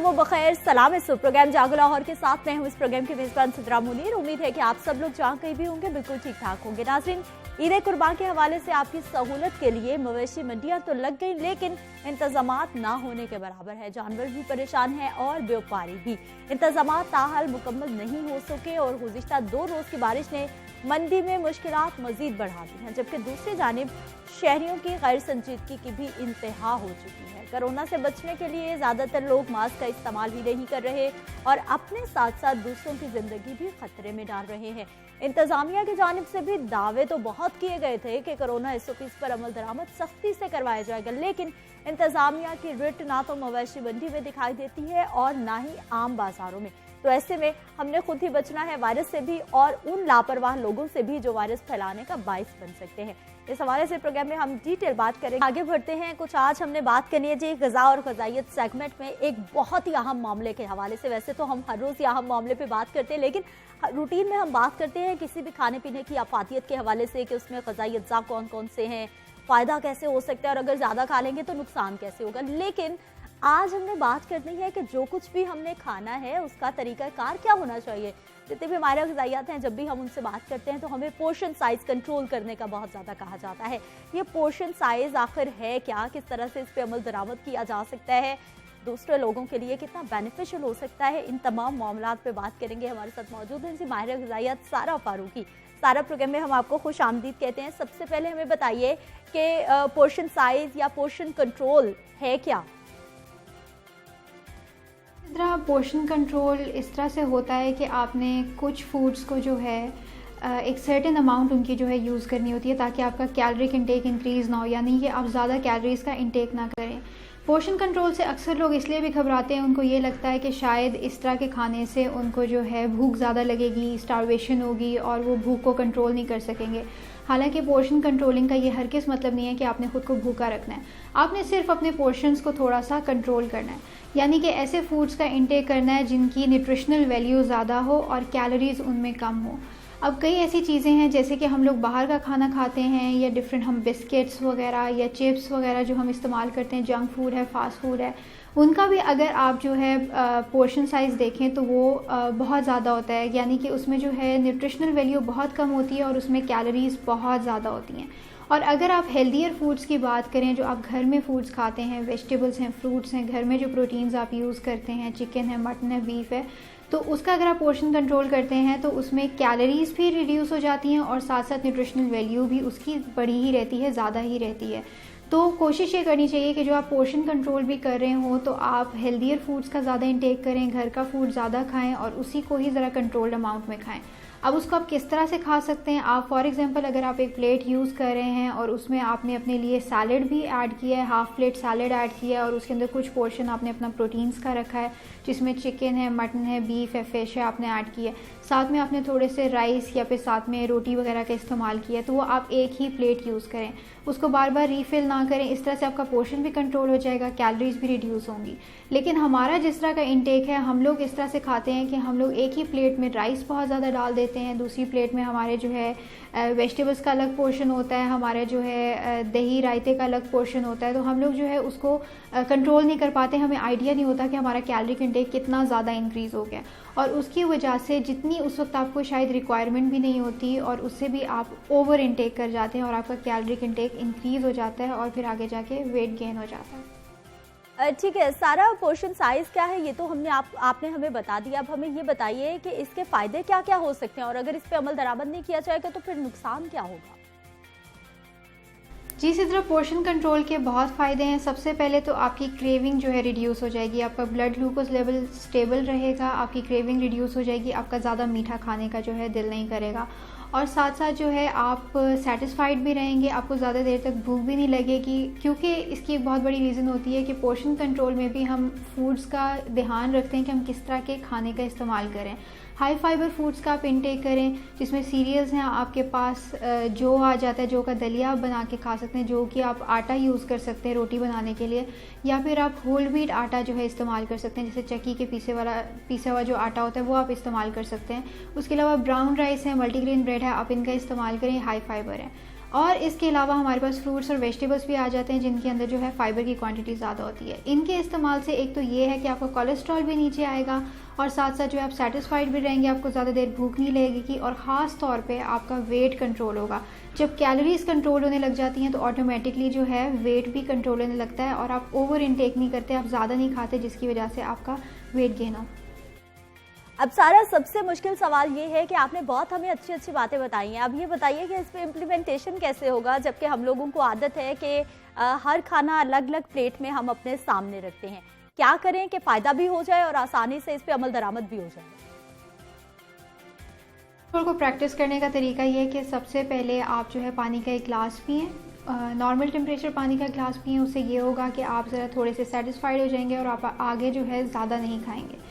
व बखैर सलाम। इस प्रोग्राम जागो लाहौर के साथ मैं हूँ इस प्रोग्राम के मेजबान सिद्रा मुनीर। उम्मीद है कि आप सब लोग जहाँ कहीं भी होंगे बिल्कुल ठीक ठाक होंगे। नाज़रीन, ईद कुर्बान के हवाले से आपकी सहूलत के लिए मवेशी मंडियाँ तो लग गई, लेकिन इंतजामात ना होने के बराबर है। जानवर भी परेशान है और व्यापारी भी। इंतजामात ताहाल मुकम्मल नहीं हो सके और गुज़िश्ता 2 रोज़ की बारिश ने मंडी में मुश्किलात मजीद बढ़ा दी हैं, जबकि दूसरी जानिब शहरियों की गैर संजीदगी की भी इंतहा हो चुकी है। कोरोना से बचने के लिए ज़्यादातर लोग मास्क का इस्तेमाल ही नहीं कर रहे और अपने साथ साथ दूसरों की जिंदगी भी खतरे में डाल रहे हैं। इंतजामिया की जानिब से भी दावे तो बहुत किए गए थे कि कोरोना SOPs पर अमल दरामद सख्ती से करवाया जाएगा, लेकिन इंतजामिया की रिट ना तो मवेशी मंडी में दिखाई देती है और ना ही आम बाजारों में। तो ऐसे में हमने खुद ही बचना है वायरस से भी और उन लापरवाह लोगों से भी जो वायरस फैलाने का बाइस बन सकते हैं। इस हवाले से प्रोग्राम में हम डिटेल बात करेंगे। आगे बढ़ते हैं। कुछ आज हमने बात करनी है जी ग़िज़ा और ग़िज़ाइयत सेगमेंट में एक बहुत ही अहम मामले के हवाले से। वैसे तो हम हर रोज़ अहम मामले पे बात करते हैं, लेकिन रूटीन में हम बात करते हैं किसी भी खाने पीने की अफादियत के हवाले से कि उसमें ग़िज़ाई अज्जा कौन कौन से हैं, फ़ायदा कैसे हो सकता है और अगर ज़्यादा खा लेंगे तो नुकसान कैसे होगा। लेकिन आज हमने बात करनी है कि जो कुछ भी हमने खाना है उसका तरीक़ाकार क्या होना चाहिए। जितने भी हमारे ग़िज़ाइयात हैं, जब भी हम उनसे बात करते हैं तो हमें पोर्शन साइज़ कंट्रोल करने का बहुत ज़्यादा कहा जाता है। ये पोर्शन साइज़ आखिर है क्या, किस तरह से इस पर अमल दरामद किया जा सकता है, दूसरे लोगों के लिए कितना बेनिफिशियल हो सकता है, इन तमाम मामलात पे बात करेंगे। हमारे साथ मौजूद हैं जी माहिर ग़िज़ाइयात सारा फारूकी। सारा प्रोग्राम में हम आपको खुश आमदीद कहते हैं। सबसे पहले हमें बताइए कि पोर्शन साइज़ या पोर्शन कंट्रोल है क्या? पोर्शन कंट्रोल इस तरह से होता है कि आपने कुछ फूड्स को जो है एक सर्टेन अमाउंट उनकी जो है यूज़ करनी होती है ताकि आपका कैलोरिक इंटेक इंक्रीज़ ना हो, यानी कि आप ज़्यादा कैलोरीज़ का इंटेक ना करें। पोर्शन कंट्रोल से अक्सर लोग इसलिए भी घबराते हैं, उनको ये लगता है कि शायद इस तरह के खाने से उनको जो है भूख ज़्यादा लगेगी, स्टारवेशन होगी और वो भूख को कंट्रोल नहीं कर सकेंगे। हालांकि पोर्शन कंट्रोलिंग का ये हरगिज़ मतलब नहीं है कि आपने ख़ुद को भूखा रखना है। आपने सिर्फ अपने पोर्शंस को थोड़ा सा कंट्रोल करना है, यानी कि ऐसे फूड्स का इंटेक करना है जिनकी न्यूट्रिशनल वैल्यू ज़्यादा हो और कैलोरीज़ उनमें कम हो। अब कई ऐसी चीज़ें हैं जैसे कि हम लोग बाहर का खाना खाते हैं या डिफरेंट हम बिस्किट्स वगैरह या चिप्स वगैरह जो हम इस्तेमाल करते हैं, जंक फूड है, फास्ट फूड है, उनका भी अगर आप जो है पोर्शन साइज़ देखें तो वो बहुत ज़्यादा होता है, यानी कि उसमें जो है न्यूट्रिशनल वैल्यू बहुत कम होती है और उसमें कैलोरीज़ बहुत ज़्यादा होती हैं। और अगर आप हेल्दियर फूड्स की बात करें, जो आप घर में फूड्स खाते हैं, वेजिटेबल्स हैं, फ्रूट्स हैं, घर में जो प्रोटीन्स आप यूज़ करते हैं, चिकन है, मटन है, बीफ है, तो उसका अगर आप पोर्शन कंट्रोल करते हैं तो उसमें कैलोरीज़ भी रिड्यूस हो जाती हैं और साथ साथ न्यूट्रिशनल वैल्यू भी उसकी बड़ी ही रहती है, ज़्यादा ही रहती है। तो कोशिश ये करनी चाहिए कि जो आप पोर्शन कंट्रोल भी कर रहे हो तो आप हेल्दियर फूड्स का ज़्यादा इंटेक करें, घर का फूड ज़्यादा खाएं और उसी को ही ज़रा कंट्रोल्ड अमाउंट में खाएं। अब उसको आप किस तरह से खा सकते हैं, आप फॉर एग्जांपल अगर आप एक प्लेट यूज़ कर रहे हैं और उसमें आपने अपने लिए सैलड भी ऐड किया है, हाफ़ प्लेट सैलड ऐड किया है और उसके अंदर कुछ पोर्शन आपने अपना प्रोटीन्स का रखा है जिसमें चिकन है, मटन है, बीफ है, फिश है, आपने ऐड किया है, साथ में आपने थोड़े से राइस या फिर साथ में रोटी वगैरह का इस्तेमाल किया, तो वो आप एक ही प्लेट यूज़ करें, उसको बार बार रीफ़िल ना करें। इस तरह से आपका पोर्शन भी कंट्रोल हो जाएगा, कैलोरीज़ भी रिड्यूस होंगी। लेकिन हमारा जिस तरह का इंटेक है, हम लोग इस तरह से खाते हैं कि हम लोग एक ही प्लेट में राइस बहुत ज़्यादा डाल देते हैं, दूसरी प्लेट में हमारे जो है वेजिटेबल्स का अलग पोर्शन होता है, हमारे जो है दही रायते का अलग पोर्शन होता है, तो हम लोग जो है उसको कंट्रोल नहीं कर पाते, हमें आइडिया नहीं होता कि हमारा कैलोरिक इंटेक कितना ज़्यादा इंक्रीज़ हो गया और उसकी वजह से जितनी उस वक्त आपको शायद रिक्वायरमेंट भी नहीं होती और उससे भी आप ओवर इंटेक कर जाते हैं और आपका कैलोरिक इंटेक इंक्रीज़ हो जाता है और फिर आगे जाके वेट गेन हो जाता है। ठीक है, सारा पोर्शन साइज़ क्या है ये तो हमने आपने हमें बता दिया। अब हमें ये बताइए कि इसके फ़ायदे क्या क्या हो सकते हैं और अगर इस पे अमल दरामद नहीं किया जाएगा तो फिर नुकसान क्या होगा? जी, इसी तरह पोर्शन कंट्रोल के बहुत फ़ायदे हैं। सबसे पहले तो आपकी क्रेविंग जो है रिड्यूस हो जाएगी, आपका ब्लड ग्लूकोज लेवल स्टेबल रहेगा, आपकी क्रेविंग रिड्यूस हो जाएगी, आपका ज़्यादा मीठा खाने का जो है दिल नहीं करेगा और साथ साथ जो है आप सेटिस्फाइड भी रहेंगे, आपको ज़्यादा देर तक भूख भी नहीं लगेगी, क्योंकि इसकी एक बहुत बड़ी रीज़न होती है कि पोर्शन कंट्रोल में भी हम फूड्स का ध्यान रखते हैं कि हम किस तरह के खाने का इस्तेमाल करें। हाई फाइबर फूड्स का आप इंटेक करें, जिसमें सीरियल्स हैं आपके पास, जौ आ जाता है, जौ का दलिया आप बना के खा सकते हैं, जो कि आप आटा यूज़ कर सकते हैं रोटी बनाने के लिए, या फिर आप होल व्हीट आटा जो है इस्तेमाल कर सकते हैं, जैसे चक्की के पीसा हुआ जो आटा होता है वो आप इस्तेमाल कर सकते हैं। उसके अलावा ब्राउन राइस है, मल्टीग्रेन ब्रेड है, आप इनका इस्तेमाल करें, हाई फाइबर है। और इसके अलावा हमारे पास फ्रूट्स और वेजिटेबल्स भी आ जाते हैं जिनके अंदर जो है फाइबर की क्वांटिटी ज़्यादा होती है। इनके इस्तेमाल से एक तो ये है कि आपका कोलेस्ट्रॉल भी नीचे आएगा और साथ साथ जो है आप सेटिस्फाइड भी रहेंगे, आपको ज़्यादा देर भूख नहीं लगेगी और ख़ास तौर पे आपका वेट कंट्रोल होगा। जब कैलोरीज कंट्रोल होने लग जाती हैं तो ऑटोमेटिकली जो है वेट भी कंट्रोल होने लगता है और आप ओवर इनटेक नहीं करते, आप ज़्यादा नहीं खाते जिसकी वजह से आपका वेट गेन हो। अब सारा सबसे मुश्किल सवाल ये है कि आपने बहुत हमें अच्छी अच्छी बातें बताई हैं। अब ये बताइए कि इस पे इम्प्लीमेंटेशन कैसे होगा, जबकि हम लोगों को आदत है कि हर खाना अलग अलग प्लेट में हम अपने सामने रखते हैं। क्या करें कि फ़ायदा भी हो जाए और आसानी से इस पे अमल दरामद भी हो जाए? को प्रैक्टिस करने का तरीका ये है कि सबसे पहले आप जो है पानी का एक गिलास पिएँ, नॉर्मल टेम्परेचर पानी का गिलास पिएँ। उससे ये होगा कि आप ज़रा थोड़े से सेटिस्फाइड हो जाएंगे और आप आगे जो है ज़्यादा नहीं खाएंगे।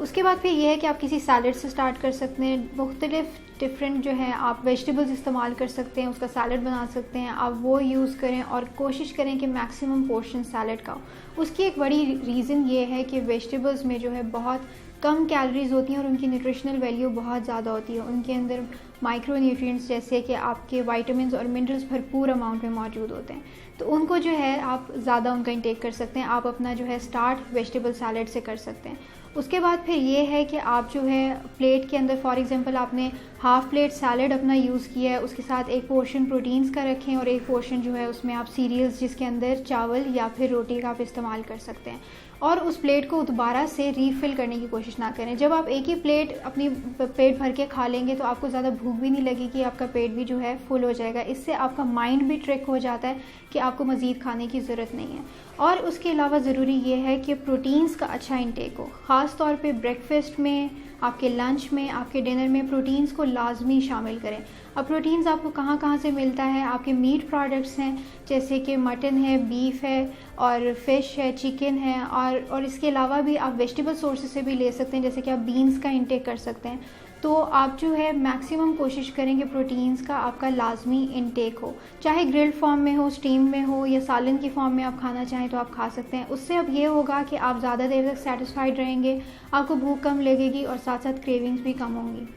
उसके बाद फिर ये है कि आप किसी सैलड से स्टार्ट कर सकते हैं। मुख्तलिफ डिफरेंट जो है आप वेजिटेबल्स इस्तेमाल कर सकते हैं, उसका सैलड बना सकते हैं, आप वो यूज़ करें और कोशिश करें कि मैक्सिमम पोर्शन सैलड का हो। उसकी एक बड़ी रीज़न ये है कि वेजिटेबल्स में जो है बहुत कम कैलोरीज होती हैं और उनकी न्यूट्रिशनल वैल्यू बहुत ज़्यादा होती है। उनके अंदर माइक्रो न्यूट्रिएंट्स जैसे कि आपके विटामिन्स और मिनरल्स भरपूर अमाउंट में मौजूद होते हैं, तो उनको जो है आप ज़्यादा उनका इंटेक कर सकते हैं। आप अपना जो है स्टार्ट वेजिटेबल सैलड से कर सकते हैं। उसके बाद फिर ये है कि आप जो है प्लेट के अंदर फॉर एग्जांपल आपने हाफ़ प्लेट सैलड अपना यूज़ किया है, उसके साथ एक पोर्शन प्रोटीन्स का रखें और एक पोर्शन जो है उसमें आप सीरियल्स जिसके अंदर चावल या फिर रोटी का आप इस्तेमाल कर सकते हैं और उस प्लेट को दोबारा से रीफ़िल करने की कोशिश ना करें। जब आप एक ही प्लेट अपनी पेट भर के खा लेंगे तो आपको ज़्यादा भूख भी नहीं लगेगी, आपका पेट भी जो है फुल हो जाएगा। इससे आपका माइंड भी ट्रिक हो जाता है कि आपको मज़ीद खाने की ज़रूरत नहीं है। और उसके अलावा ज़रूरी ये है कि प्रोटीन्स का अच्छा इंटेक हो, ख़ास तौर पे ब्रेकफास्ट में, आपके लंच में, आपके डिनर में प्रोटीन्स को लाजमी शामिल करें। अब प्रोटीन्स आपको कहाँ कहाँ से मिलता है? आपके मीट प्रोडक्ट्स हैं जैसे कि मटन है, बीफ है और फ़िश है, चिकन है और इसके अलावा भी आप वेजिटेबल सोर्सेज से भी ले सकते हैं, जैसे कि आप बीन्स का इंटेक कर सकते हैं। तो आप जो है मैक्सिमम कोशिश करें कि प्रोटीन्स का आपका लाजमी इंटेक हो, चाहे ग्रिल्ड फॉर्म में हो, स्टीम में हो या सालन की फॉर्म में आप खाना चाहें तो आप खा सकते हैं। उससे अब ये होगा कि आप ज़्यादा देर तक सेटिस्फाइड रहेंगे, आपको भूख कम लगेगी और साथ साथ क्रेविंग्स भी कम होंगी।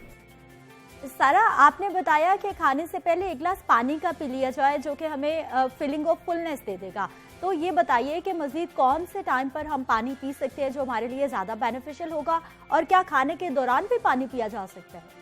सारा, आपने बताया कि खाने से पहले एक गिलास पानी का पी लिया जाए जो कि हमें फीलिंग ऑफ फुलनेस दे देगा, तो ये बताइए कि मज़ीद कौन से टाइम पर हम पानी पी सकते हैं जो हमारे लिए ज़्यादा बेनिफिशियल होगा, और क्या खाने के दौरान भी पानी पिया जा सकता है?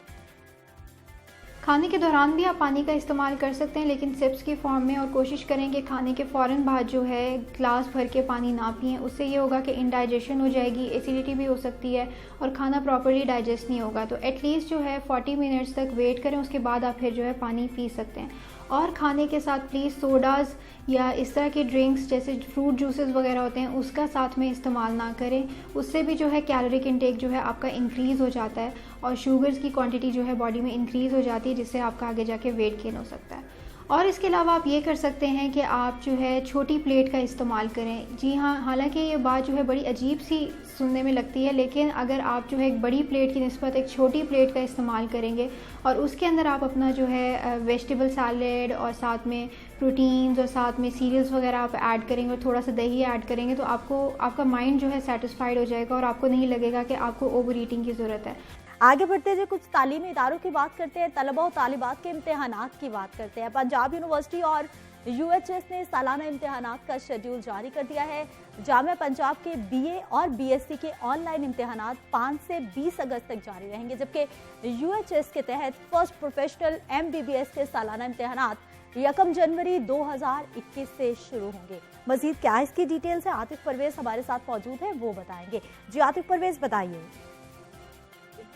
खाने के दौरान भी आप पानी का इस्तेमाल कर सकते हैं लेकिन सिप्स की फॉर्म में, और कोशिश करें कि खाने के फ़ौरन बाद जो है ग्लास भर के पानी ना पिएं। उससे ये होगा कि इंडाइजेशन हो जाएगी, एसिडिटी भी हो सकती है और खाना प्रॉपर्ली डाइजेस्ट नहीं होगा। तो एटलीस्ट जो है 40 मिनट्स तक वेट करें, उसके बाद आप फिर जो है पानी पी सकते हैं। और खाने के साथ प्लीज़ सोडाज़ या इस तरह के ड्रिंक्स जैसे फ्रूट जूसेस वगैरह होते हैं उसका साथ में इस्तेमाल ना करें। उससे भी जो है कैलोरिक इंटेक जो है आपका इंक्रीज़ हो जाता है और शुगर्स की क्वांटिटी जो है बॉडी में इंक्रीज़ हो जाती है, जिससे आपका आगे जाके वेट गेन हो सकता है। और इसके अलावा आप ये कर सकते हैं कि आप जो है छोटी प्लेट का इस्तेमाल करें। जी हाँ, हालांकि ये बात जो है बड़ी अजीब सी सुनने में लगती है, लेकिन अगर आप जो है एक बड़ी प्लेट की निस्बत एक छोटी प्लेट का इस्तेमाल करेंगे और उसके अंदर आप अपना जो है वेजिटेबल सैलेड और साथ में प्रोटीन्स और साथ में सीरियल्स वगैरह आप ऐड करेंगे और थोड़ा सा दही ऐड करेंगे, तो आपका माइंड जो है सेटिस्फाइड हो जाएगा और आपको नहीं लगेगा कि आपको ओवर ईटिंग की ज़रूरत है। आगे बढ़ते हुए कुछ तालीमी इदारों की बात करते हैं, तलबा और तालिबात के इम्तिहानात की बात करते हैं। पंजाब यूनिवर्सिटी और UHS ने सालाना इम्तिहानात का शेड्यूल जारी कर दिया है। जामिया पंजाब के BA और BSc के ऑनलाइन इम्तिहानात 5 से 20 अगस्त तक जारी रहेंगे, जबकि UHS के तहत फर्स्ट प्रोफेशनल MBBS के सालाना इम्तिहानात 1 जनवरी 2021 से शुरू होंगे। मजीद क्या इसकी डिटेल्स है, आतिफ परवेज हमारे साथ मौजूद है, वो बताएंगे। जी आतिफ परवेज, बताइए।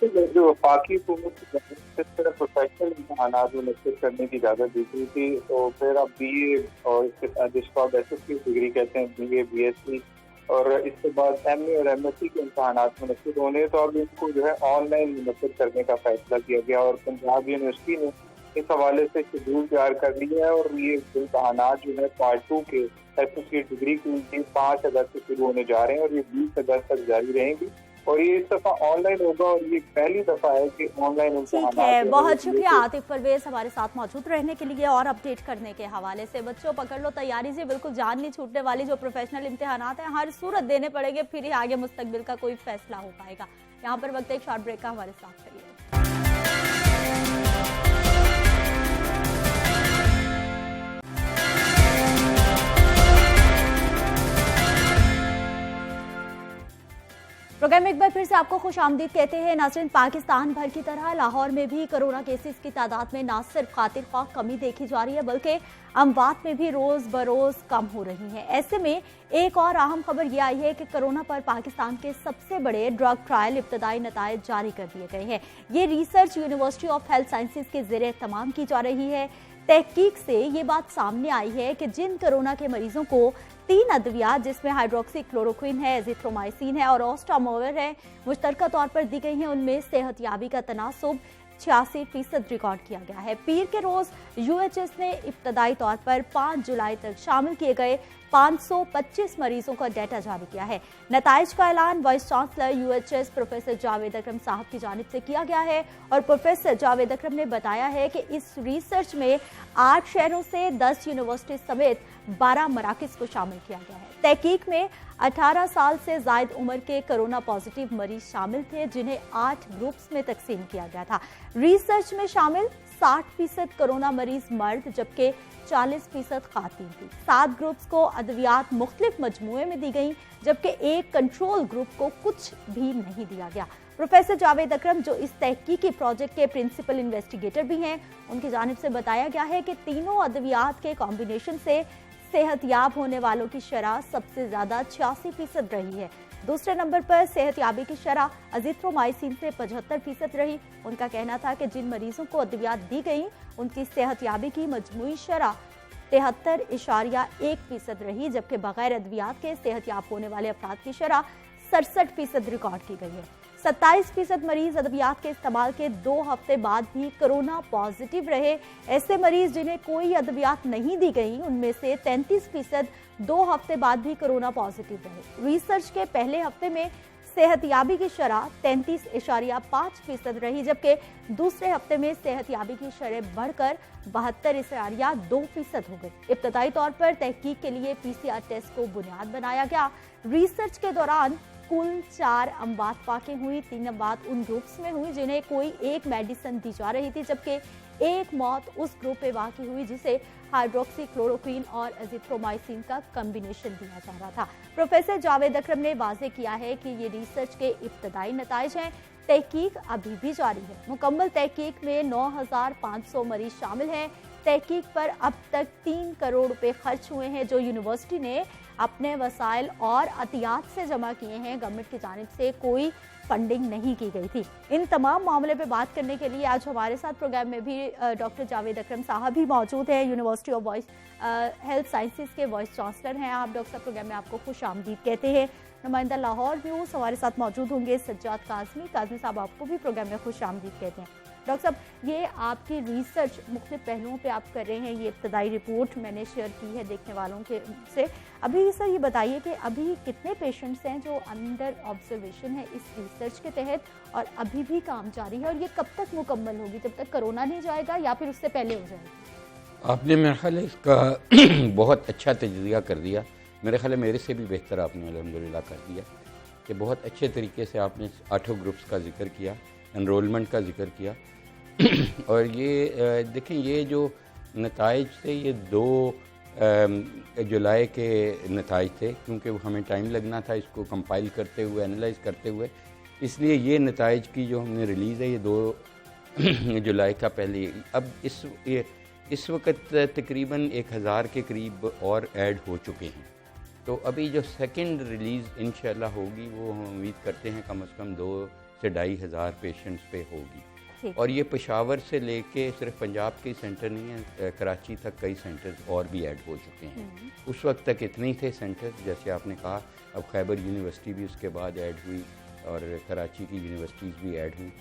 जो वफाकी हुकूमत की तरफ प्रोफेशनल इम्तहानात मुनक्किद करने की इजाज़त दी गई थी, तो फिर अब BA और इसके साथ जिसको आप SSC डिग्री कहते हैं, BA BSc और इसके बाद MA और MSc के इम्तहानात मुनक्किद होने, तो अब इनको जो है ऑनलाइन मुनक्किद करने का फैसला किया गया और पंजाब यूनिवर्सिटी ने इस हवाले से शेड्यूल तैयार कर लिया है। और ये इम्तहानात जो है पार्ट 2 के एसोसिएट डिग्री के 5 अगस्त से शुरू होने जा रहे हैं और ये 20 अगस्त तक जारी रहेंगी और ये इस दफा ऑनलाइन होगा और ये पहली दफा है कि ऑनलाइन। ठीक है, बहुत शुक्रिया आतिफ परवेज हमारे साथ मौजूद रहने के लिए और अपडेट करने के हवाले से। बच्चों पकड़ लो तैयारी से, बिल्कुल जान नहीं छूटने वाली। जो प्रोफेशनल इम्तिहानात हैं हर सूरत देने पड़ेंगे, फिर ही आगे मुस्तकबिल का कोई फैसला हो पाएगा। यहाँ पर वक्त एक शॉर्ट ब्रेक का, हमारे साथ करिए। प्रोग्राम में एक बार फिर से आपको खुशामदीद कहते हैं। नाज़रीन, पाकिस्तान भर की तरह लाहौर में भी कोरोना केसेस की तादाद में न सिर्फ खातिर ख्वाह कमी देखी जा रही है बल्कि अमवात में भी रोज बरोज कम हो रही है। ऐसे में एक और अहम खबर यह आई है कि कोरोना पर पाकिस्तान के सबसे बड़े ड्रग ट्रायल इब्तदाई नतायज जारी कर दिए गए हैं। ये research university of health sciences के ज़ेरे तमाम की जा रही है। तहकीक से ये बात सामने आई है कि जिन कोरोना के मरीजों को 3 अद्वियात जिसमें हाइड्रोक्सी क्लोरोक्विन है, एजिथ्रोमाइसिन है और ओस्टामोवर है मुश्तरका तौर पर दी गई हैं, उनमें सेहतयाबी का तनासुब 86% रिकॉर्ड किया गया है। पीर के रोज यूएचएस ने इब्तदाई तौर पर 5 जुलाई तक शामिल किए गए 525 मरीजों का डेटा जारी किया है। नताइज का ऐलान vice chancellor UHS professor Javed Akram साहब की जानिब से किया गया है और प्रोफेसर जावेद अकरम ने बताया है कि इस रिसर्च में 8 शहरों से 10 यूनिवर्सिटी समेत 12 मराकज को शामिल किया गया है। तहकीक में 18 साल से जायद उम्र के कोरोना पॉजिटिव मरीज शामिल थे जिन्हें 8 ग्रुप्स में तकसीम किया गया था। रिसर्च में शामिल 60% कोरोना मरीज मर्द जबकि 40% खातिन थी। 7 ग्रुप्स को अद्वियात मुख्तलिफ मजमूए में दी गई जबकि एक कंट्रोल ग्रुप को कुछ भी नहीं दिया गया। प्रोफेसर जावेद अकरम जो इस तहकीकी प्रोजेक्ट के प्रिंसिपल इन्वेस्टिगेटर भी हैं, उनकी जानिब से बताया गया है कि तीनों अद्वियात के कॉम्बिनेशन से सेहतयाब होने वालों की शरह सबसे ज्यादा 86% रही है। दूसरे नंबर पर सेहतयाबी की शरह एजिथ्रोमाइसिन से 75% रही। उनका कहना था कि जिन मरीजों को अद्वियात दी गई उनकी सेहतयाबी की मजमूई शरह 73.1% रही जबकि बगैर अद्वियात के सेहतयाब होने वाले अफराद की शरह 67% रिकॉर्ड की गई है। 27% मरीज अद्वियात के इस्तेमाल के 2 हफ्ते बाद भी कोरोना पॉजिटिव रहे। ऐसे मरीज जिन्हें कोई अद्वियात नहीं दी गई उनमें से 33% 2 हफ्ते बाद भी कोरोना पॉजिटिव रहे। रिसर्च के पहले हफ्ते में सेहतयाबी की शरह 33.5% रही जबकि दूसरे हफ्ते में सेहतयाबी की शरह बढ़कर 72.2% हो गई। इब्तदाई तौर पर तहकीक के लिए PCR टेस्ट को बुनियाद बनाया गया। रिसर्च के दौरान कुल 4 अमवात वाक़ई हुई। 3 अमवात उन ग्रुप्स में हुई जिन्हें कोई एक मेडिसिन दी जा रही थी जबकि एक मौत उस ग्रुप में वाक़ई हुई जिसे हाइड्रोक्सी क्लोरोक्विन और एजिथ्रोमाइसिन का कॉम्बिनेशन दिया जा रहा था। प्रोफेसर जावेद अकरम ने वाज़ेह किया है कि ये रिसर्च के इब्तदाई नताइज हैं। तहकीक अभी भी जारी है। मुकम्मल तहकीक में 9,500 मरीज शामिल हैं। तहकीक पर अब तक 3 करोड़ रुपए खर्च हुए हैं जो यूनिवर्सिटी ने अपने वसाइल और अतियात से जमा किए हैं। गवर्नमेंट की जानिब से कोई फंडिंग नहीं की गई थी। इन तमाम मामले पे बात करने के लिए आज हमारे साथ प्रोग्राम में भी डॉक्टर जावेद अकरम साहब भी मौजूद हैं। यूनिवर्सिटी ऑफ हेल्थ साइंसेज के वाइस चांसलर हैं आप। डॉक्टर साहब, प्रोग्राम में आपको खुशामदीद कहते हैं। नुमाइंदा लाहौर न्यूज़ हमारे साथ मौजूद होंगे सज्जाद काज़मी साहब, आपको भी प्रोग्राम में खुशामदीद कहते हैं। डॉक्टर साहब, ये आपकी रिसर्च मुख्तलिफ पहलुओं पे आप कर रहे हैं। ये इब्तदाई रिपोर्ट मैंने शेयर की है देखने वालों के से। अभी सर ये बताइए कि अभी कितने पेशेंट्स हैं जो अंडर ऑब्जर्वेशन है इस रिसर्च के तहत और अभी भी काम जारी है और ये कब तक मुकम्मल होगी? जब तक कोरोना नहीं जाएगा या फिर उससे पहले हो जाएगा? आपने मेरे ख्याल इसका बहुत अच्छा तजज़िया कर दिया। मेरे ख्याल मेरे से भी बेहतर आपने अल्हम्दुलिल्लाह कर दिया कि बहुत अच्छे तरीके से आपने 8 ग्रुप्स का जिक्र किया, एनरोलमेंट का जिक्र किया और ये देखें ये जो नताइज थे ये 2 जुलाई के नताइज थे क्योंकि हमें टाइम लगना था इसको कंपाइल करते हुए, एनालाइज करते हुए, इसलिए ये नताइज की जो हमने रिलीज़ है ये 2 जुलाई का पहले। अब इस वक्त तकरीबन 1000 के करीब और ऐड हो चुके हैं। तो अभी जो सेकंड रिलीज़ इंशाल्लाह होगी वो हम उम्मीद करते हैं कम से कम 2 से 2,500 पेशेंट्स पे होगी। और ये पेशावर से लेके सिर्फ पंजाब के सेंटर नहीं है, कराची तक कई सेंटर्स और भी ऐड हो चुके हैं। उस वक्त तक इतने ही थे सेंटर्स जैसे आपने कहा। अब खैबर यूनिवर्सिटी भी उसके बाद ऐड हुई और कराची की यूनिवर्सिटीज़ भी ऐड हुई।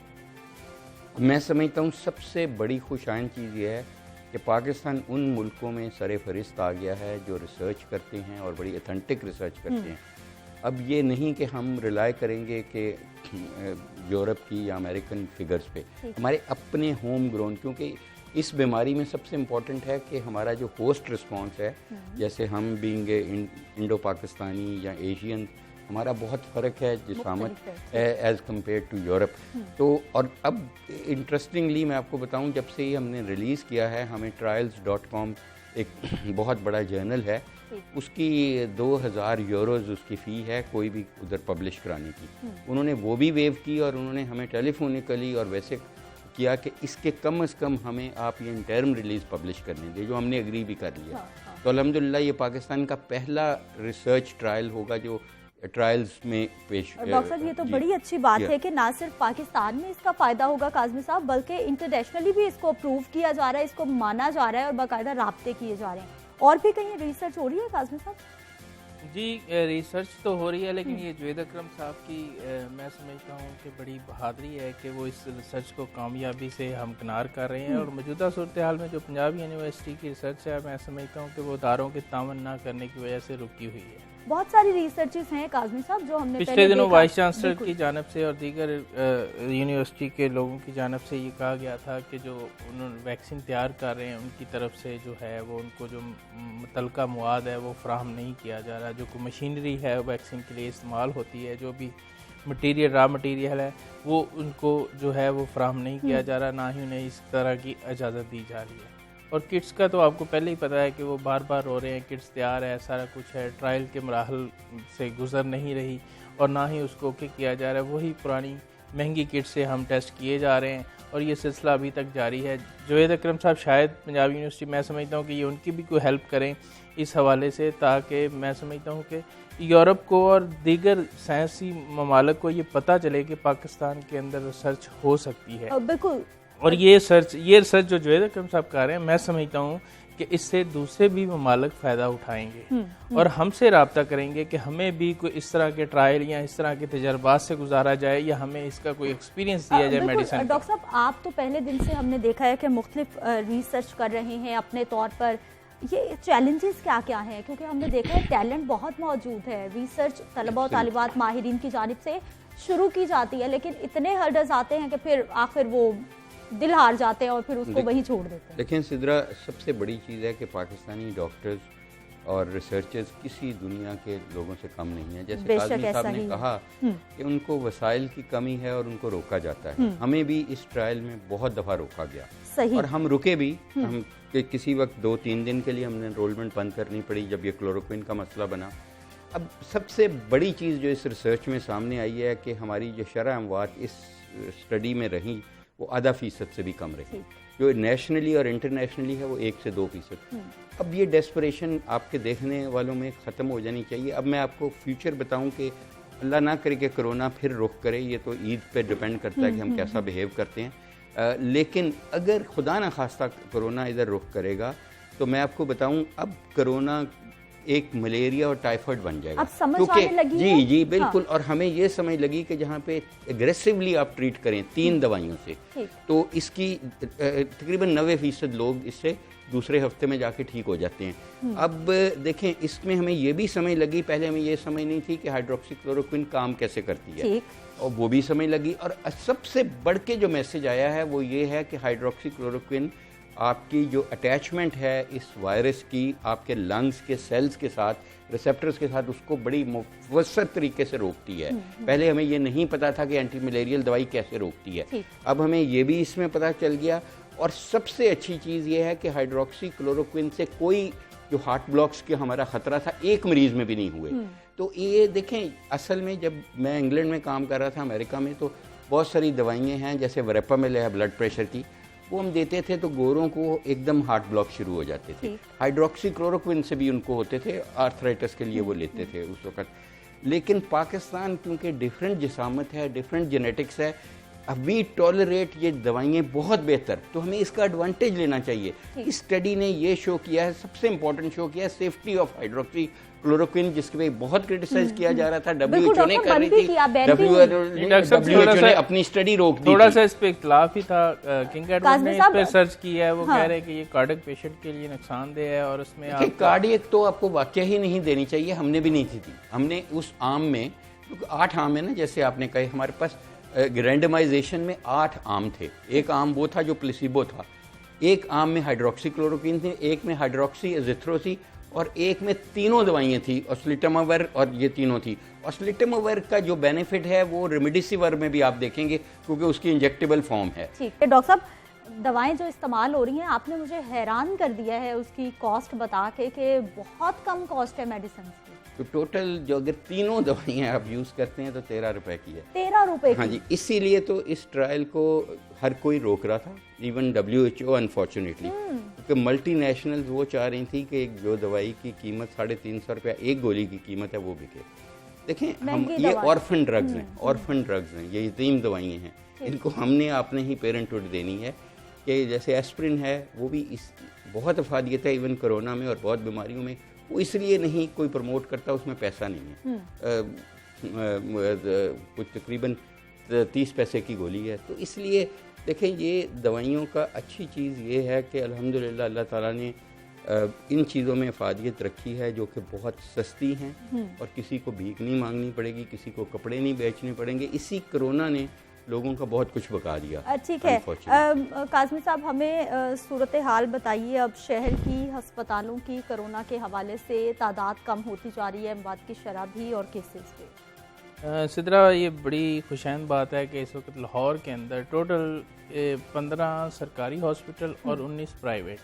मैं समझता हूँ सबसे बड़ी खुशाइन चीज़ ये है कि पाकिस्तान उन मुल्कों में सरे फहरिस्त आ गया है जो रिसर्च करते हैं और बड़ी ऑथेंटिक रिसर्च करते हैं। अब ये नहीं कि हम रिलाई करेंगे कि यूरोप की या अमेरिकन फिगर्स पे, हमारे अपने होम ग्रोन, क्योंकि इस बीमारी में सबसे इम्पॉर्टेंट है कि हमारा जो होस्ट रिस्पॉन्स है, जैसे हम बीइंग इंडो पाकिस्तानी या एशियन, हमारा बहुत फ़र्क है जिसामत एज़ कम्पेयर टू यूरोप। तो और अब इंटरेस्टिंगली मैं आपको बताऊं, जब से ही हमने रिलीज़ किया है, हमें trials.com एक बहुत बड़ा जर्नल है उसकी 2000 यूरोज़ उसकी फ़ी है कोई भी उधर पब्लिश कराने की। उन्होंने वो भी वेव की और उन्होंने हमें टेलीफोनिकली और वैसे किया कि इसके कम से कम हमें आप ये इंटर्म रिलीज़ पब्लिश करने दें, जो हमने एग्री भी कर लिया। तो अल्हम्दुलिल्लाह ये पाकिस्तान का पहला रिसर्च ट्रायल होगा जो ट्रायल्स में पेश। डॉक्टर साहब, ये तो बड़ी अच्छी बात है कि ना सिर्फ पाकिस्तान में इसका फायदा होगा काज़मी साहब, बल्कि इंटरनेशनली भी इसको अप्रूव किया जा रहा है, इसको माना जा रहा है और बाकायदा राब्ते किए जा रहे हैं। और भी कहीं रिसर्च हो रही है काज़मी साहब? जी, रिसर्च तो हो रही है, लेकिन ये जुवैद अकरम साहब की मैं समझता हूँ कि बड़ी बहादुरी है कि वो इस रिसर्च को कामयाबी से हमकिनार कर रहे हैं। और मौजूदा सूरत हाल में जो पंजाब यूनिवर्सिटी की रिसर्च है, मैं समझता हूँ कि वो इदारों के तावन ना करने की वजह से रुकी हुई है। बहुत सारी रिसर्चेस हैं काज़मी साहब जो हमने पिछले दिनों वाइस चांसलर की जानिब से और दीगर यूनिवर्सिटी के लोगों की जानिब से ये कहा गया था कि जो उन्होंने वैक्सीन तैयार कर रहे हैं उनकी तरफ से जो है वो उनको जो मुतलका मवाद है वो फ्राहम नहीं किया जा रहा, जो कोई मशीनरी है वैक्सीन के लिए इस्तेमाल होती है, जो भी मटीरियल रॉ मटीरियल है वो उनको जो है वो फ्राहम नहीं किया जा रहा, ना ही उन्हें इस तरह की इजाज़त दी जा रही है। और किट्स का तो आपको पहले ही पता है कि वो बार बार रो रहे हैं, किट्स तैयार है, सारा कुछ है, ट्रायल के मराहल से गुजर नहीं रही और ना ही उसको ओके किया जा रहा है। वही पुरानी महंगी किट से हम टेस्ट किए जा रहे हैं और ये सिलसिला अभी तक जारी है। जुवैद अकरम साहब शायद पंजाब यूनिवर्सिटी, मैं समझता हूँ कि ये उनकी भी कोई हेल्प करें इस हवाले से, ताकि मैं समझता हूँ कि यूरोप को और दीगर साइंसी ममालिक को ये पता चले कि पाकिस्तान के अंदर रिसर्च हो सकती है। बिल्कुल। और ये रिसर्च जो जुवैद अकरम साहब कर रहे हैं, मैं समझता हूँ कि इससे दूसरे भी ममालिक फ़ायदा उठाएंगे और हमसे रब्ता करेंगे कि हमें भी कोई इस तरह के ट्रायल या इस तरह के तजर्बात से गुजारा जाए या हमें इसका कोई एक्सपीरियंस दिया जाए मेडिसिन। डॉक्टर साहब, आप तो पहले दिन से हमने देखा है कि मुख्तलिफ रिसर्च कर रहे हैं अपने तौर पर, ये चैलेंजेस क्या क्या हैं? क्योंकि हमने देखा है टैलेंट बहुत मौजूद है, रिसर्च तलबा और तालिबात माहिरीन की जानिब से शुरू की जाती है, लेकिन इतने हर्डल्स आते हैं कि फिर आखिर वो दिल हार जाते हैं और फिर उसको वहीं छोड़ देते हैं। लेकिन सिद्रा, सबसे बड़ी चीज़ है कि पाकिस्तानी डॉक्टर्स और रिसर्चर्स किसी दुनिया के लोगों से कम नहीं है। जैसे काज़मी साहब ने कहा कि उनको वसाइल की कमी है और उनको रोका जाता है, हमें भी इस ट्रायल में बहुत दफ़ा रोका गया। सही। और हम रुके भी, हम किसी वक्त 2-3 दिन के लिए हमने एनरोलमेंट बंद करनी पड़ी जब ये क्लोरोक्विन का मसला बना। अब सबसे बड़ी चीज़ जो इस रिसर्च में सामने आई है कि हमारी जो शरह अमवात इस स्टडी में रही वो आधा फीसद से भी कम रही, जो नेशनली और इंटरनेशनली है वो 1 से 2%। अब ये डेस्परेशन आपके देखने वालों में ख़त्म हो जानी चाहिए। अब मैं आपको फ्यूचर बताऊं कि अल्लाह ना करे कि कोरोना फिर रुख करे, ये तो ईद पे डिपेंड करता है कि हम कैसा बिहेव करते हैं। लेकिन अगर खुदा न खास्ता कोरोना इधर रुख करेगा तो मैं आपको बताऊं अब कोरोना एक मलेरिया और टाइफाइड बन जाएगा। अब समझ आने लगी है? जी बिल्कुल। हाँ। और हमें ये समझ लगी कि जहाँ पे एग्रेसिवली आप ट्रीट करें 3 दवाइयों से, तो इसकी तकरीबन 90% लोग इससे दूसरे हफ्ते में जाके ठीक हो जाते हैं। अब देखें, इसमें हमें ये भी समझ लगी, पहले हमें ये समझ नहीं थी कि हाइड्रोक्सीक्लोरोक्विन काम कैसे करती है, और वो भी समझ लगी। और सबसे बढ़ के जो मैसेज आया है वो ये है कि हाइड्रोक्सीक्लोरोक्विन आपकी जो अटैचमेंट है इस वायरस की आपके लंग्स के सेल्स के साथ, रिसेप्टर्स के साथ, उसको बड़ी मुफस्सर तरीके से रोकती है। पहले हमें ये नहीं पता था कि एंटी मलेरियल दवाई कैसे रोकती है, अब हमें ये भी इसमें पता चल गया। और सबसे अच्छी चीज़ ये है कि हाइड्रोक्सीक्लोरोक्विन से कोई जो हार्ट ब्लॉक्स के हमारा ख़तरा था एक मरीज़ में भी नहीं हुए। तो ये देखें, असल में जब मैं इंग्लैंड में काम कर रहा था, अमेरिका में, तो बहुत सारी दवाइयाँ हैं जैसे वरेपामिल है ब्लड प्रेशर की, वो हम देते थे तो गोरों को एकदम हार्ट ब्लॉक शुरू हो जाते थे। हाइड्रोक्सीक्लोरोक्विन से भी उनको होते थे, आर्थराइटिस के लिए वो लेते थे उस वक्त। लेकिन पाकिस्तान क्योंकि डिफरेंट जिसामत है, डिफरेंट जेनेटिक्स है, वी टॉलरेट ये दवाइयाँ बहुत बेहतर, तो हमें इसका एडवांटेज लेना चाहिए। इस स्टडी ने ये शो किया है, सबसे इम्पोर्टेंट शो किया है सेफ्टी ऑफ हाइड्रोक्सीक्लोरोक्विन, जिसके पे बहुत क्रिटिसाइज किया जा रहा था। WHO ने कर रही थी, WHO ने अपनी स्टडी रोक दी। थोड़ा सा इस पे इख्तिलाफ ही था, किंग एडवर्ड ने इस पे सर्च किया है, वो कह रहे हैं कि ये कार्डियक पेशेंट के लिए नुकसानदेह है और उसमें कार्डियक तो आपको वाकई ही नहीं देनी चाहिए, हमने भी नहीं दी। हमने उस आम में 8 आम है ना, जैसे आपने कहे, हमारे पास रैंडमाइजेशन में 8 आम थे। एक आम वो था जो प्लेसिबो था, एक आम में हाइड्रोक्सीक्लोरोक्विन थी, एक में हाइड्रोक्सी एजिथ्रो थी, और एक में तीनों दवाइयाँ थी, ऑस्लिटमावर और ये तीनों थी। ऑस्लिटमावर का जो बेनिफिट है वो रेमडेसिविर में भी आप देखेंगे क्योंकि उसकी इंजेक्टेबल फॉर्म है। ठीक है डॉक्टर साहब, दवाएं जो इस्तेमाल हो रही हैं, आपने मुझे हैरान कर दिया है उसकी कॉस्ट बता के कि बहुत कम कॉस्ट है मेडिसिन की। तो टोटल जो अगर तीनों दवाइयाँ आप यूज़ करते हैं तो 13 रुपए की है। 13 रुपए की? हाँ जी, इसीलिए तो इस ट्रायल को हर कोई रोक रहा था, इवन WHO अनफॉर्चुनेटली, क्योंकि मल्टीनेशनल्स वो चाह रही थी कि जो दवाई की कीमत 350 रुपया एक गोली की कीमत है वो बिके। देखें, हम ये ऑर्फन ड्रग्स हैं, ऑर्फन ड्रग्स हैं, ये यतीम दवाइयाँ हैं, इनको हमने आपने ही पेरेंटहुड देनी है। कि जैसे एस्प्रिन है वो भी इस बहुत अफादियत है इवन कोरोना में और बहुत बीमारियों में, वो इसलिए नहीं कोई प्रमोट करता, उसमें पैसा नहीं है, कुछ तकरीबन 30 पैसे की गोली है। तो इसलिए देखें, ये दवाइयों का अच्छी चीज़ ये है कि अल्हम्दुलिल्लाह अल्लाह ताला ने इन चीज़ों में अफादियत रखी है जो कि बहुत सस्ती हैं और किसी को भीख नहीं मांगनी पड़ेगी, किसी को कपड़े नहीं बेचने पड़ेंगे। इसी कोरोना ने लोगों का बहुत कुछ बका दिया। ठीक है काज़मी साहब, हमें सूरत हाल बताइए। अब शहर की अस्पतालों की कोरोना के हवाले से तादाद कम होती जा रही है, अमवात की शरह भी और केसेस पे। सिद्रा, ये बड़ी खुशैन बात है कि इस वक्त लाहौर के अंदर टोटल 15 सरकारी हॉस्पिटल और 19 प्राइवेट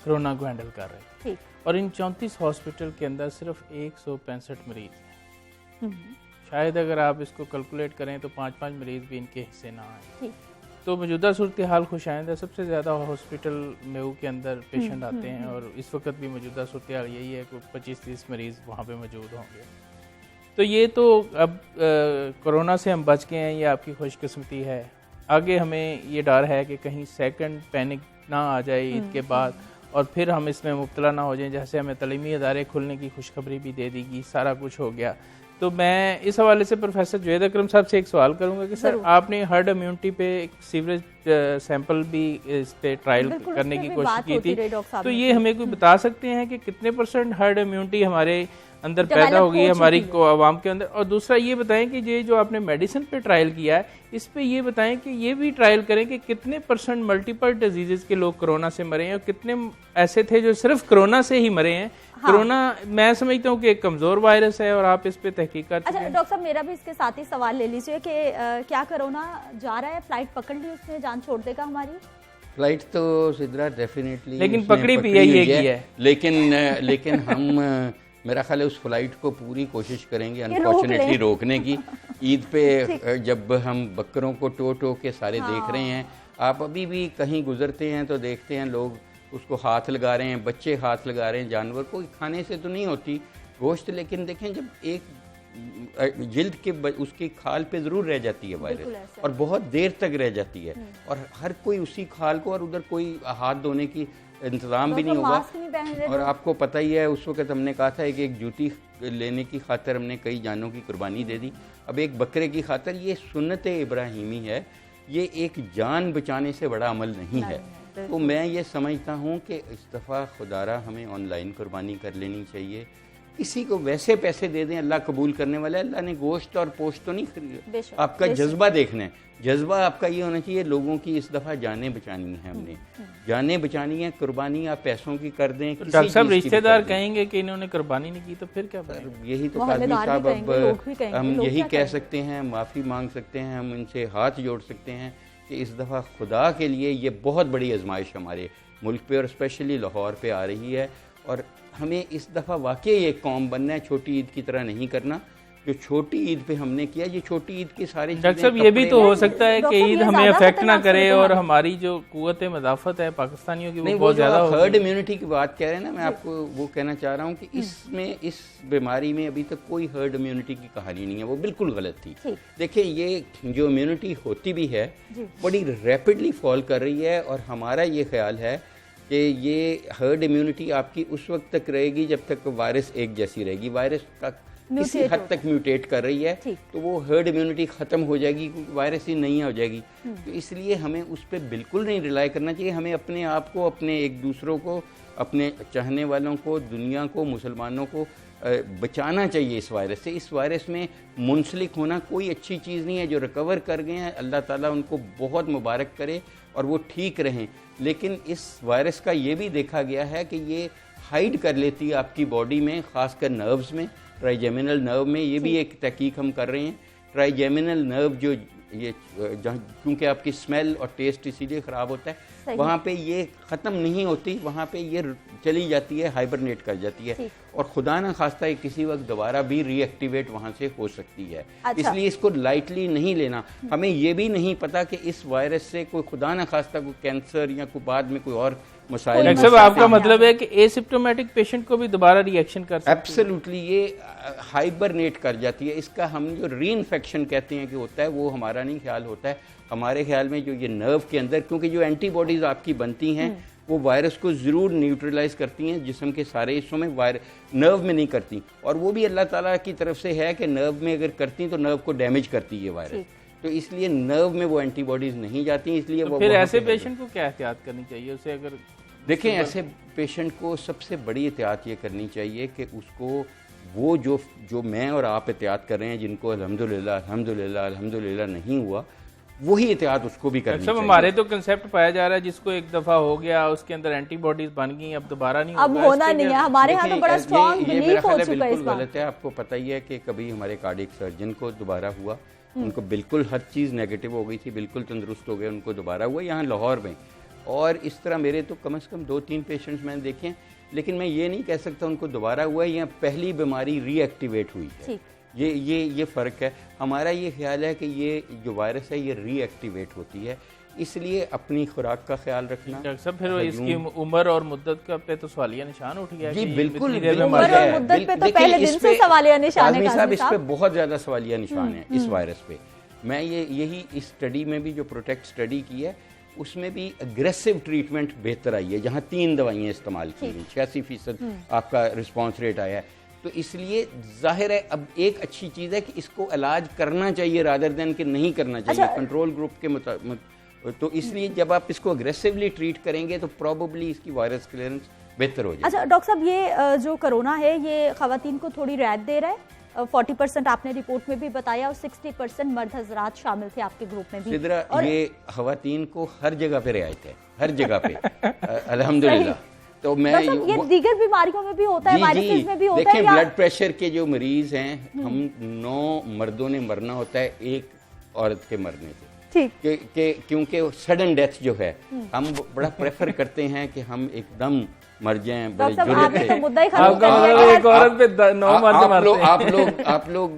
कोरोना को हैंडल कर रहे हैं, और इन 34 हॉस्पिटल के अंदर सिर्फ 165 मरीज हैं। शायद अगर आप इसको कैलकुलेट करें तो 5-5 मरीज भी इनके हिस्से ना आए। तो मौजूदा सूरत हाल खुशाइंद है। सबसे ज़्यादा हॉस्पिटल मेऊ के अंदर पेशेंट आते हैं और इस वक्त भी मौजूदा सूरत हाल यही है कि 25-30 मरीज़ वहाँ पे मौजूद होंगे। तो ये तो अब कोरोना से हम बच गए हैं, ये आपकी खुशकिस्मती है। आगे हमें ये डर है कि कहीं सेकंड पैनिक ना आ जाए ईद के बाद और फिर हम इसमें मुब्तला ना हो जाएं। जैसे हमें तलीमी अदारे खुलने की खुशखबरी भी दे देगी, सारा कुछ हो गया। तो मैं इस हवाले से प्रोफेसर जुवैद अकरम साहब से एक सवाल करूंगा कि सर, आपने हर्ड इम्यूनिटी पे एक सीवरेज सैंपल भी इस पे ट्रायल करने की कोशिश की थी, तो ये हमें कोई बता सकते हैं कि कितने % हर्ड इम्यूनिटी हमारे अंदर पैदा होगी हमारी आवाम के अंदर? और दूसरा ये बताएं कि ये जो आपने मेडिसिन पे ट्रायल किया है, इस पे ये बताएं कि ये भी ट्रायल करें कि कितने % मल्टीपल डिजीजेस के लोग कोरोना से मरे हैं और कितने ऐसे थे जो सिर्फ कोरोना से ही मरे हैं। हाँ। कोरोना मैं समझता हूँ कि एक कमजोर वायरस है और आप इस पे तहकीक कर चुके हैं। अच्छा डॉक्टर साहब, मेरा भी इसके साथ ही सवाल ले लीजिए कि क्या कोरोना जा रहा है, फ्लाइट पकड़ ली उसने, जान छोड़ देगा हमारी? फ्लाइट तो सिद्रा डेफिनेटली लेकिन पकड़ी भी यही है, लेकिन हम मेरा ख्याल है उस फ्लाइट को पूरी कोशिश करेंगे अनफॉर्चुनेटली रोकने की। ईद पे जब हम बकरों को टो के सारे देख रहे हैं, आप अभी भी कहीं गुजरते हैं तो देखते हैं लोग उसको हाथ लगा रहे हैं, बच्चे हाथ लगा रहे हैं। जानवर को खाने से तो नहीं होती गोश्त, लेकिन देखें जब एक जिल्द के उसकी खाल पे ज़रूर रह जाती है वायरस और बहुत देर तक रह जाती है, और हर कोई उसी खाल को, और उधर कोई हाथ धोने की इंतज़ाम भी नहीं होगा। और आपको पता ही है उस वक्त हमने कहा था कि एक जूती लेने की खातर हमने कई जानों की कुर्बानी दे दी, अब एक बकरे की खातर। ये सुन्नत इब्राहिमी है, ये एक जान बचाने से बड़ा अमल नहीं है। तो मैं ये समझता हूँ कि इस दफ़ा खुदारा हमें ऑनलाइन कुर्बानी कर लेनी चाहिए। किसी को वैसे पैसे दे दें, अल्लाह कबूल करने वाला है। अल्लाह ने गोश्त और पोस्ट तो नहीं खरीदा, आपका जज्बा देखना है। जज्बा आपका ये होना चाहिए, लोगों की इस दफ़ा जानें बचानी है, हमने जानें बचानी है। कुर्बानी आप पैसों की कर दें, डॉक्टर साहब रिश्तेदार कहेंगे कि इन्होंने कुर्बानी नहीं की तो फिर क्या? यही तो काज़मी साहब, अब हम यही कह सकते हैं, माफ़ी मांग सकते हैं, हम इनसे हाथ जोड़ सकते हैं कि इस दफ़ा खुदा के लिए ये बहुत बड़ी आजमाइश हमारे मुल्क पे और स्पेशली लाहौर पे आ रही है, और हमें इस दफ़ा वाकई एक कौम बनना है, छोटी ईद की तरह नहीं करना जो छोटी ईद पे हमने किया। ये छोटी ईद की सारी डॉक्टर साहब, ये भी तो हो सकता है कि ईद हमें अफेक्ट ना करे और हमारी जो कुव्वत मदाफत है पाकिस्तानियों की वो बहुत ज़्यादा हो। हर्ड इम्यूनिटी की बात कह रहे हैं ना, मैं आपको वो कहना चाह रहा हूँ कि इसमें, इस बीमारी में अभी तक कोई हर्ड इम्यूनिटी की कहानी नहीं है, वो बिल्कुल गलत थी। देखिए, ये जो इम्यूनिटी होती भी है बड़ी रैपिडली फॉल कर रही है, और हमारा ये ख्याल है कि ये हर्ड इम्यूनिटी आपकी उस वक्त तक रहेगी जब तक वायरस एक जैसी रहेगी। वायरस का किसी हद तक म्यूटेट कर रही है तो वो हर्ड इम्यूनिटी ख़त्म हो जाएगी, क्योंकि वायरस ही नहीं हो जाएगी। तो इसलिए हमें उस पर बिल्कुल नहीं रिलाई करना चाहिए। हमें अपने आप को, अपने एक दूसरों को, अपने चाहने वालों को, दुनिया को, मुसलमानों को बचाना चाहिए इस वायरस से। इस वायरस में मुंसलिक होना कोई अच्छी चीज़ नहीं है। जो रिकवर कर गए हैं, अल्लाह ताला उनको बहुत मुबारक करे और वो ठीक रहें। लेकिन इस वायरस का ये भी देखा गया है कि ये हाइड कर लेती है आपकी बॉडी में, ख़ासकर नर्व्स में, ट्राइजेमिनल नर्व में। ये भी एक तहकीक हम कर रहे हैं। ट्राइजेमिनल नर्व जो ये जहाँ क्योंकि आपकी स्मेल और टेस्ट इसीलिए ख़राब होता है, वहाँ पे ये ख़त्म नहीं होती, वहाँ पे ये चली जाती है, हाइबरनेट कर जाती है और खुदा ना खास्ता है किसी वक्त दोबारा भी रीएक्टिवेट वहाँ से हो सकती है। अच्छा। इसलिए इसको लाइटली नहीं लेना। हमें ये भी नहीं पता कि इस वायरस से कोई खुदा ना खास्ता कोई कैंसर या कोई बाद में कोई और मसाइल। डॉक्टर साहब आपका मतलब है कि एसिम्प्टोमेटिक पेशेंट को भी दोबारा रिएक्शन कर सकती है? एब्सोल्युटली, ये हाइबरनेट कर जाती है। इसका हम जो री इन्फेक्शन कहते हैं कि होता है, वो हमारा नहीं ख्याल होता है। हमारे ख्याल में जो ये नर्व के अंदर, क्योंकि जो एंटीबॉडीज आपकी बनती हैं वो वायरस को ज़रूर न्यूट्रलाइज करती हैं जिस्म के सारे हिस्सों में, नर्व में नहीं करती। और वो भी अल्लाह ताला की तरफ से है कि नर्व में अगर करती तो नर्व को डैमेज करती है वायरस, तो इसलिए नर्व में वो एंटीबॉडीज नहीं जाती, इसलिए तो वो फिर ऐसे पेशेंट को क्या एहतियात करनी चाहिए उसे? अगर देखें, ऐसे पेशेंट को सबसे बड़ी एहतियात ये करनी चाहिए कि उसको वो जो मैं और आप एहतियात कर रहे हैं, जिनको अल्हम्दुलिल्लाह अल्हम्दुलिल्लाह अल्हम्दुलिल्लाह नहीं हुआ, वही एहतियात उसको भी करनी चाहिए। हमारे तो कंसेप्ट पाया जा रहा है जिसको एक दफा हो गया उसके अंदर एंटीबॉडीज बन गई, अब दोबारा नहीं अब होना नहीं है। हमारे यहाँ तो बड़ा स्ट्रॉन्ग बिलीफ हो चुका है इस बात। गलत है। आपको पता ही है कि कभी हमारे कार्डियक सर्जन को दोबारा हुआ, उनको बिल्कुल हर चीज़ नेगेटिव हो गई थी, बिल्कुल तंदुरुस्त हो गए, उनको दोबारा हुआ यहाँ लाहौर में। और इस तरह मेरे तो कम से कम 2-3 पेशेंट्स मैंने देखे हैं, लेकिन मैं ये नहीं कह सकता उनको दोबारा हुआ है या पहली बीमारी रीएक्टिवेट हुई है। ये फ़र्क है। हमारा ये ख्याल है कि ये जो वायरस है ये रीएक्टिवेट होती है, इसलिए अपनी खुराक का ख्याल रखना। डॉक्टर साहब, फिर इसकी उम्र और मुद्दत का पे तो सवालिया निशान उठ गया। जी बिल्कुल, उम्र और मुद्दत पे तो पहले दिन से सवालिया निशान है साहब, इस पे बहुत ज़्यादा सवालिया निशान है इस वायरस पे। मैं यही इस स्टडी में भी जो प्रोटेक्ट स्टडी की है उसमें भी अग्रेसिव ट्रीटमेंट बेहतर आई है, जहाँ 3 दवाइयाँ इस्तेमाल की गई, 86% आपका रिस्पॉन्स रेट आया है। तो इसलिए जाहिर है अब एक अच्छी चीज़ है कि इसको इलाज करना चाहिए रादर देन कि नहीं करना चाहिए। अच्छा। कंट्रोल ग्रुप के मुताबिक, तो इसलिए जब आप इसको अग्रेसिवली ट्रीट करेंगे तो प्रोबेबली इसकी वायरस क्लियरेंस बेहतर हो जाएगी। अच्छा डॉक्टर साहब, ये जो कोरोना है ये खवातीन को थोड़ी रियायत दे रहा है? 40% आपने रिपोर्ट में भी बताया और 60% मर्द हजरात शामिल थे आपके ग्रुप में भी। सिदरा, ये खवातीन को हर जगह पे रियायत है, हर जगह पे अल्हम्दुलिल्लाह। तो मैं ये दीगर बीमारियों में भी होता है, वायरसेस में भी होता है। देखिए, ब्लड प्रेशर के जो मरीज हैं, हम 9 मर्दों ने मरना होता है 1 औरत के मरने से, क्योंकि सडन डेथ जो है हम बड़ा प्रेफर करते हैं कि हम एकदम मर जाएं, बड़े जुर्म पे। आप लोग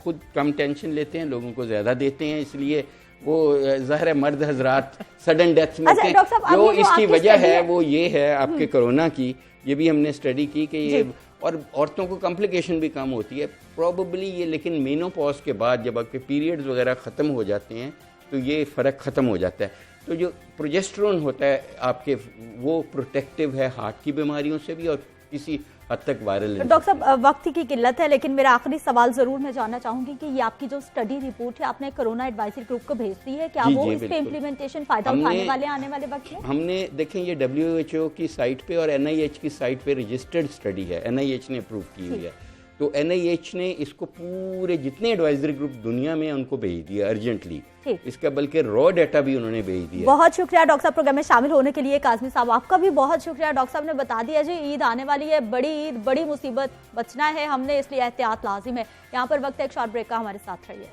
खुद कम टेंशन लेते हैं, लोगों को ज्यादा देते हैं, इसलिए वो ज़ाहिर मर्द हजरात सडन डेथ में जो इसकी वजह है वो ये है आपके कोरोना की। ये भी हमने स्टडी की कि ये, और औरतों को कॉम्प्लिकेशन भी कम होती है प्रोबेबली ये, लेकिन मेनोपॉज के बाद जब आपके पीरियड्स वगैरह ख़त्म हो जाते हैं तो ये फ़र्क ख़त्म हो जाता है। तो जो प्रोजेस्टेरोन होता है आपके, वो प्रोटेक्टिव है हार्ट की बीमारियों से भी और किसी हद तक वायरल। डॉक्टर साहब, वक्त की किल्लत है, लेकिन मेरा आखिरी सवाल जरूर मैं जानना चाहूंगी कि ये आपकी जो स्टडी रिपोर्ट है आपने कोरोना एडवाइजरी ग्रुप को भेज दी है, क्या वो इस पे इम्प्लीमेंटेशन फायदा उठाने वाले आने वाले वक्त में? हमने देखें, ये WHO की साइट पे और NIH की साइट पे रजिस्टर्ड स्टडी है, NIH ने अप्रूव की हुई है। तो NIH ने इसको पूरे जितने एडवाइजरी ग्रुप दुनिया में उनको भेज दिया अर्जेंटली, इसका बल्कि रॉ डाटा भी उन्होंने भेज दिया। बहुत शुक्रिया डॉक्टर साहब प्रोग्राम में शामिल होने के लिए। काज़मी साहब, आपका भी बहुत शुक्रिया। डॉक्टर साहब ने बता दिया जी, ईद आने वाली है, बड़ी ईद, बड़ी मुसीबत, बचना है हमने, इसलिए एहतियात लाजिम है। यहाँ पर वक्त है एक शॉर्ट ब्रेक का, हमारे साथ रहिए।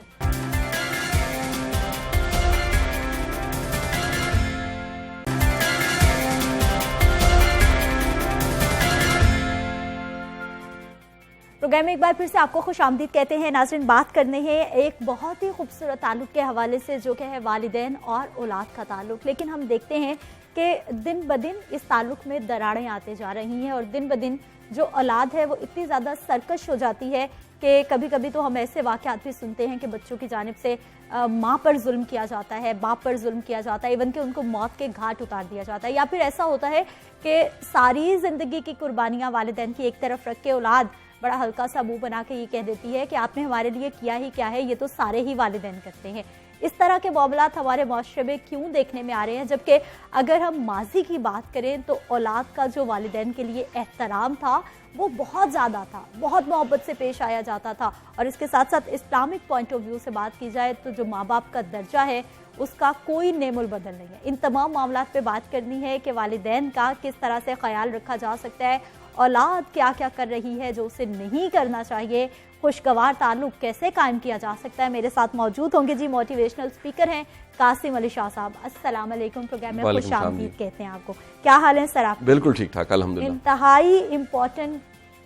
प्रोग्राम में एक बार फिर से आपको खुशामदीद कहते हैं। नाज़रीन, बात करने हैं एक बहुत ही खूबसूरत ताल्लुक़ के हवाले से, जो कि है वालिदैन और औलाद का ताल्लुक़। लेकिन हम देखते हैं कि दिन ब दिन इस ताल्लुक़ में दरारें आते जा रही हैं और दिन ब दिन जो औलाद है वो इतनी ज़्यादा सरकश हो जाती है कि कभी कभी तो हम ऐसे वाक़यात भी सुनते हैं कि बच्चों की जानिब से माँ पर जुल्म किया जाता है, बाप पर जुल्म किया जाता है, इवन कि उनको मौत के घाट उतार दिया जाता है। या फिर ऐसा होता है कि सारी ज़िंदगी की कुर्बानियाँ वालिदैन की एक तरफ रख के औलाद बड़ा हल्का सा मुंह बना के ये कह देती है कि आपने हमारे लिए किया ही क्या है, ये तो सारे ही वालिदैन करते हैं। इस तरह के मामलात हमारे माशरे में क्यों देखने में आ रहे हैं, जबकि अगर हम माजी की बात करें तो औलाद का जो वालिदैन के लिए एहतराम था वो बहुत ज़्यादा था, बहुत मोहब्बत से पेश आया जाता था। और इसके साथ साथ इस्लामिक पॉइंट ऑफ व्यू से बात की जाए तो जो माँ बाप का दर्जा है उसका कोई नेमुल बदल नहीं है। इन तमाम मामलात पे बात करनी है कि वालिदैन का किस तरह से ख्याल रखा जा सकता है औलाद क्या क्या कर रही है जो उसे नहीं करना चाहिए, खुशगवार ताल्लुक कैसे कायम किया जा सकता है। मेरे साथ मौजूद होंगे जी मोटिवेशनल स्पीकर हैं कासिम अली शाह साहब। अस्सलाम वालेकुम। प्रोग्राम में खुश आमदीद कहते हैं आपको। क्या हाल है सर आप? बिल्कुल ठीक ठाक अल्हम्दुलिल्लाह। इंतहाई इम्पोर्टेंट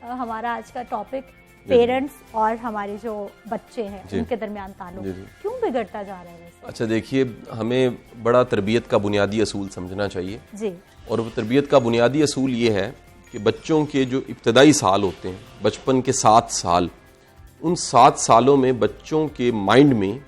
हमारा आज का टॉपिक पेरेंट्स और हमारे जो बच्चे हैं उनके दरमियान ताल्लुक क्यों बिगड़ता जा रहा है वैसे? अच्छा देखिए, हमें बड़ा तरबियत का बुनियादी असूल समझना चाहिए जी। और वो तरबियत का बुनियादी असूल ये है कि बच्चों के जो इब्तदाई साल होते हैं, बचपन के 7 साल, उन 7 सालों में बच्चों के माइंड में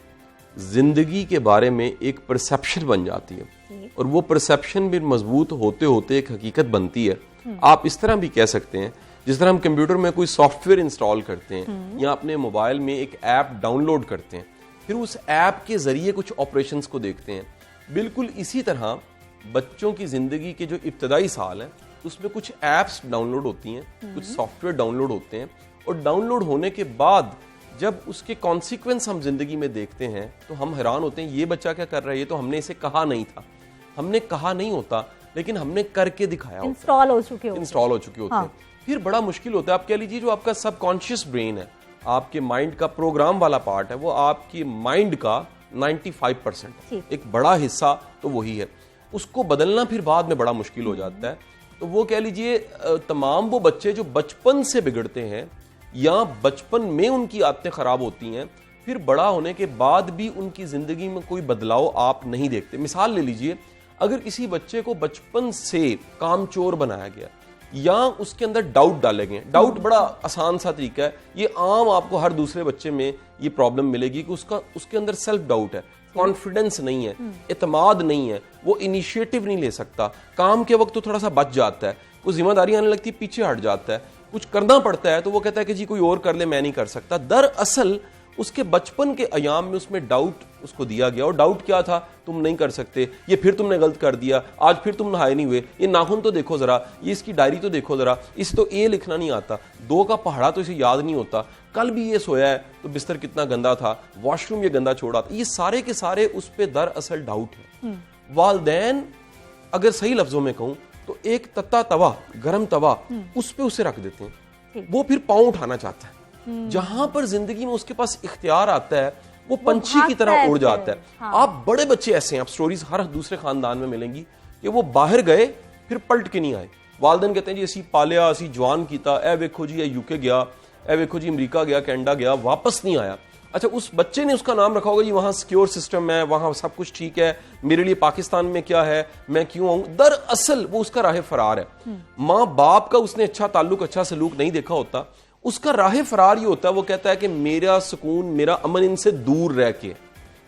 ज़िंदगी के बारे में एक परसेप्शन बन जाती है और वो परसेप्शन भी मजबूत होते होते एक हकीकत बनती है। आप इस तरह भी कह सकते हैं जिस तरह हम कंप्यूटर में कोई सॉफ्टवेयर इंस्टॉल करते हैं या अपने मोबाइल में एक ऐप डाउनलोड करते हैं, फिर उस ऐप के जरिए कुछ ऑपरेशंस को देखते हैं, बिल्कुल इसी तरह बच्चों की ज़िंदगी के जो इब्तदाई साल हैं उसमें कुछ ऐप्स डाउनलोड होती हैं, कुछ सॉफ्टवेयर डाउनलोड होते हैं और डाउनलोड होने के बाद जब उसके कॉन्सिक्वेंस हम जिंदगी में देखते हैं तो हम हैरान होते हैं, ये बच्चा क्या कर रहा है, ये तो हमने इसे कहा नहीं था। हमने कहा नहीं होता लेकिन हमने करके दिखाया होता, इंस्टॉल हो चुके होते हैं। फिर बड़ा मुश्किल होता है। आप कह लीजिए जो आपका सबकॉन्शियस ब्रेन है, आपके माइंड का प्रोग्राम वाला पार्ट है, वो आपकी माइंड का 95% है, एक बड़ा हिस्सा तो वही है। उसको बदलना फिर बाद में बड़ा मुश्किल हो जाता है। तो वो कह लीजिए तमाम वो बच्चे जो बचपन से बिगड़ते हैं या बचपन में उनकी आदतें खराब होती हैं, फिर बड़ा होने के बाद भी उनकी जिंदगी में कोई बदलाव आप नहीं देखते। मिसाल ले लीजिए, अगर किसी बच्चे को बचपन से कामचोर बनाया गया या उसके अंदर डाउट डाले गए, डाउट बड़ा आसान सा तरीका है, ये आम आपको हर दूसरे बच्चे में ये प्रॉब्लम मिलेगी कि उसके अंदर सेल्फ डाउट है, कॉन्फिडेंस नहीं है, एतमाद नहीं है, वो इनिशिएटिव नहीं ले सकता, काम के वक्त तो थोड़ा सा बच जाता है, वो जिम्मेदारी आने लगती है पीछे हट जाता है, कुछ करना पड़ता है तो वो कहता है कि जी कोई और कर ले, मैं नहीं कर सकता। दरअसल उसके बचपन के अयाम में उसमें डाउट उसको दिया गया और डाउट क्या था, तुम नहीं कर सकते, ये फिर तुमने गलत कर दिया, आज फिर तुम नहाए नहीं हुए, ये नाखून तो देखो जरा, ये इसकी डायरी तो देखो जरा, इसे तो ए लिखना नहीं आता, 2 का पहाड़ा तो इसे याद नहीं होता, कल भी ये सोया है तो बिस्तर कितना गंदा था, वॉशरूम ये गंदा छोड़ा था। ये सारे के सारे उस पर दरअसल डाउट है। वालिदैन अगर सही लफ्जों में कहूं तो एक तत्ता तवा, गरम तवा, उस पे उसे रख देते हैं, वो फिर पांव उठाना चाहता है। जहां पर जिंदगी में उसके पास इख्तियार आता है वो पंछी की तरह उड़ जाता है। हाँ। आप बड़े बच्चे ऐसे हैं, आप स्टोरीज हर दूसरे खानदान में मिलेंगी कि वो बाहर गए फिर पलट के नहीं आए। वालिदैन कहते हैं जी असी पालिया, असी जवान कीता, ए वेखो जी यूके गया, ए वेखो जी अमरीका गया, कनाडा गया, वापस नहीं आया। अच्छा, उस बच्चे ने उसका नाम रखा होगा जी वहां सिक्योर सिस्टम है, वहां सब कुछ ठीक है, मेरे लिए पाकिस्तान में क्या है, मैं क्यों आऊं। दरअसल वो उसका राह फरार है। माँ बाप का उसने अच्छा ताल्लुक, अच्छा सलूक नहीं देखा होता, उसका राह फरार ये होता है, वो कहता है कि मेरा सुकून, मेरा अमन इनसे दूर रह के,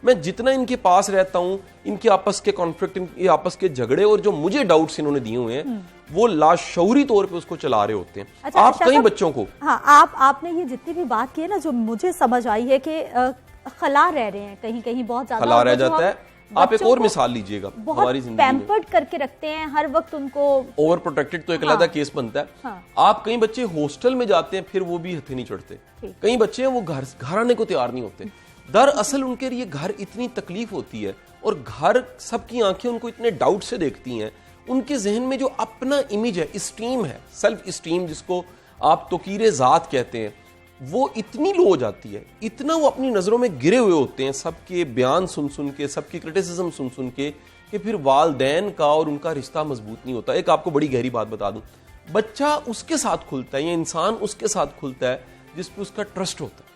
मैं जितना इनके पास रहता हूं, इनके आपस के कॉन्फ्लिक्ट, इनके आपस के झगड़े और जो मुझे डाउट्स इन्होंने दिए हुए हैं वो लाशऊरी तौर पे उसको चला रहे होते हैं। अच्छा, आप कई बच्चों को आपने ये जितनी भी बात की है ना, जो मुझे समझ आई है कि खला रह रहे हैं, कहीं कहीं बहुत ज्यादा खला रह जाता है। आप एक और मिसाल लीजिएगा, हमारी जिंदगी में पैम्पर्ड करके रखते हैं, हर वक्त उनको ओवर प्रोटेक्टेड, तो एक अलग केस बनता है। हाँ। आप कई बच्चे हॉस्टल में जाते हैं फिर वो भी हथे नहीं चढ़ते, कई बच्चे हैं वो घर आने को तैयार नहीं होते। दरअसल उनके लिए घर इतनी तकलीफ होती है और घर सबकी आंखें उनको इतने डाउट से देखती हैं, उनके जहन में जो अपना इमेज है, स्टीम है, सेल्फ स्टीम जिसको आप तोकीरे जात कहते हैं, वो इतनी लो हो जाती है, इतना वो अपनी नजरों में गिरे हुए होते हैं सबके बयान सुन सुन के, सबकी क्रिटिसिज्म सुन सुन के, कि फिर वालिदैन का और उनका रिश्ता मजबूत नहीं होता। एक आपको बड़ी गहरी बात बता दूं, बच्चा उसके साथ खुलता है या इंसान उसके साथ खुलता है जिस पे उसका ट्रस्ट होता है।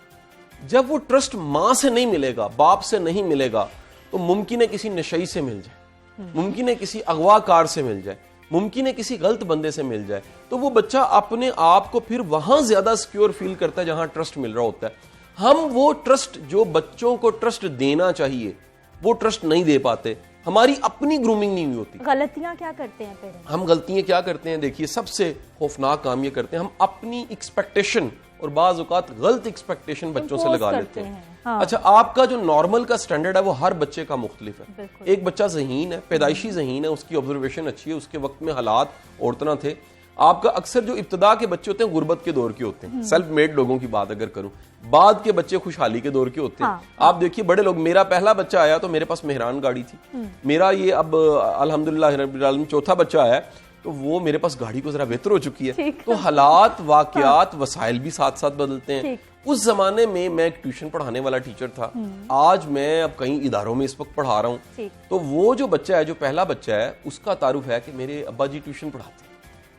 जब वो ट्रस्ट माँ से नहीं मिलेगा, बाप से नहीं मिलेगा, तो मुमकिन है किसी नशई से मिल जाए, मुमकिन है किसी अगवाकार से मिल जाए, मुमकिन है किसी गलत बंदे से मिल जाए, तो वो बच्चा अपने आप को फिर वहां ज्यादा सिक्योर फील करता है जहां ट्रस्ट मिल रहा होता है। हम वो ट्रस्ट जो बच्चों को ट्रस्ट देना चाहिए वो ट्रस्ट नहीं दे पाते, हमारी अपनी ग्रूमिंग नहीं हुई होती। गलतियां क्या करते हैं पेरेंट्स? हम गलतियां क्या करते हैं, देखिए सबसे खौफनाक काम ये करते हैं, हम अपनी एक्सपेक्टेशन और बाज़ औक़ात गलत एक्सपेक्टेशन बच्चों से लगा लेते हैं। हाँ। अच्छा, आपका जो नॉर्मल का स्टैंडर्ड है वो हर बच्चे का मुख्तलिफ है। एक बच्चा ज़हीन है, पैदाइशी ज़हीन है, उसकी ऑब्जर्वेशन अच्छी है, उसके वक्त में हालात और तरह थे। आपका अक्सर जो इब्तदा के बच्चे होते हैं गुर्बत के दौर के होते हैं, सेल्फ मेड लोगों की बात अगर करूं, बाद के बच्चे खुशहाली के दौर के होते हैं। आप देखिए बड़े लोग, मेरा पहला बच्चा आया तो मेरे पास मेहरान गाड़ी थी, मेरा ये अब अल्हम्दुलिल्लाह रब्बिल आलमीन चौथा बच्चा आया तो वो मेरे पास गाड़ी को जरा बेहतर हो चुकी है, तो हालात, वाकयात, वसाइल भी साथ साथ बदलते हैं। उस जमाने में मैं एक ट्यूशन पढ़ाने वाला टीचर था, आज मैं अब कई इदारों में इस वक्त पढ़ा रहा हूँ। तो वो जो बच्चा है, जो पहला बच्चा है, उसका तारुफ है कि मेरे अब्बा जी ट्यूशन पढ़ाते,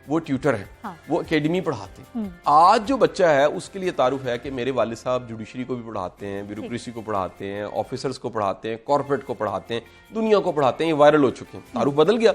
वो ट्यूटर है, वो एकेडमी पढ़ाते। आज जो बच्चा है उसके लिए तारुफ है कि मेरे वालिद साहब जुडिशरी को भी पढ़ाते हैं, ब्यूरोक्रेसी को पढ़ाते हैं, ऑफिसर्स को पढ़ाते हैं, कॉर्पोरेट को पढ़ाते हैं, दुनिया को पढ़ाते हैं। ये वायरल हो चुके हैं, तारुफ बदल गया।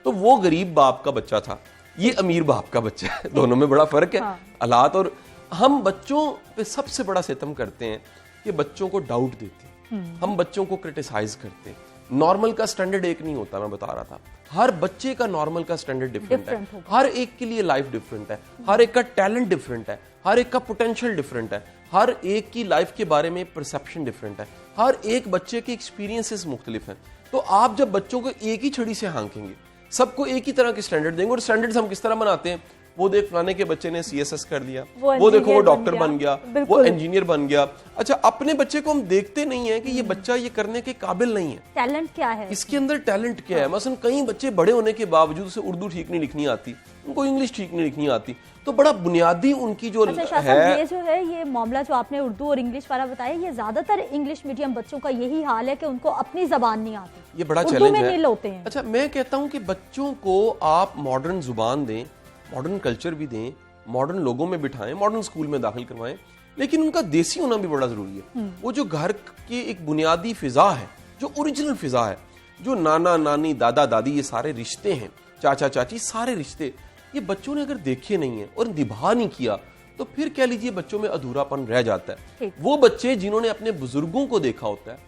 तो वो गरीब बाप का बच्चा था, ये अमीर बाप का बच्चा है, दोनों में बड़ा फर्क है हालात। और हम बच्चों पे सबसे बड़ा सितम करते हैं कि बच्चों को डाउट देते हैं, हम बच्चों को क्रिटिसाइज करते हैं। नॉर्मल का स्टैंडर्ड एक नहीं होता, मैं बता रहा था, हर बच्चे का नॉर्मल का स्टैंडर्ड डिफरेंट है, हर एक के लिए लाइफ डिफरेंट है, हर एक का टैलेंट डिफरेंट है, हर एक का पोटेंशियल डिफरेंट है, हर एक की लाइफ के बारे में परसेप्शन डिफरेंट है, हर एक बच्चे के एक्सपीरियंसेस मुख्तलिफ हैं। तो आप जब बच्चों को एक ही छड़ी से हाँकेंगे, सबको एक ही तरह के स्टैंडर्ड देंगे, और स्टैंडर्ड्स हम किस तरह बनाते हैं, वो देख फलाने के बच्चे ने CSS कर दिया, वो देखो वो डॉक्टर बन गया, वो इंजीनियर बन गया। अच्छा, अपने बच्चे को हम देखते नहीं है कि ये बच्चा ये करने के काबिल नहीं है, टैलेंट क्या है, इसके अंदर टैलेंट क्या है। मसलन कई बच्चे बड़े होने के बावजूद उसे उर्दू ठीक नहीं लिखनी आती, उनको इंग्लिश ठीक नहीं लिखनी आती, तो बड़ा बुनियादी उनकी जो है, ये जो है, ये मामला जो आपने उर्दू और इंग्लिश वाला बताया, ये ज्यादातर इंग्लिश मीडियम बच्चों का यही हाल है कि उनको अपनी जबान नहीं आती, ये बड़ा चैलेंज है। अच्छा, मैं कहता हूँ कि बच्चों को आप मॉडर्न जुबान दें, मॉडर्न कल्चर भी दें, मॉडर्न लोगों में बिठाएं, मॉडर्न स्कूल में दाखिल करवाएं, लेकिन उनका देसी होना भी बड़ा जरूरी है। वो जो घर की एक बुनियादी फिजा है, जो ओरिजिनल फिजा है, जो नाना नानी, दादा दादी, ये सारे रिश्ते हैं, चाचा चाची, सारे रिश्ते, ये बच्चों ने अगर देखे नहीं है और निभा नहीं किया, तो फिर कह लीजिए बच्चों में अधूरापन रह जाता है। वो बच्चे जिन्होंने अपने बुजुर्गों को देखा होता है,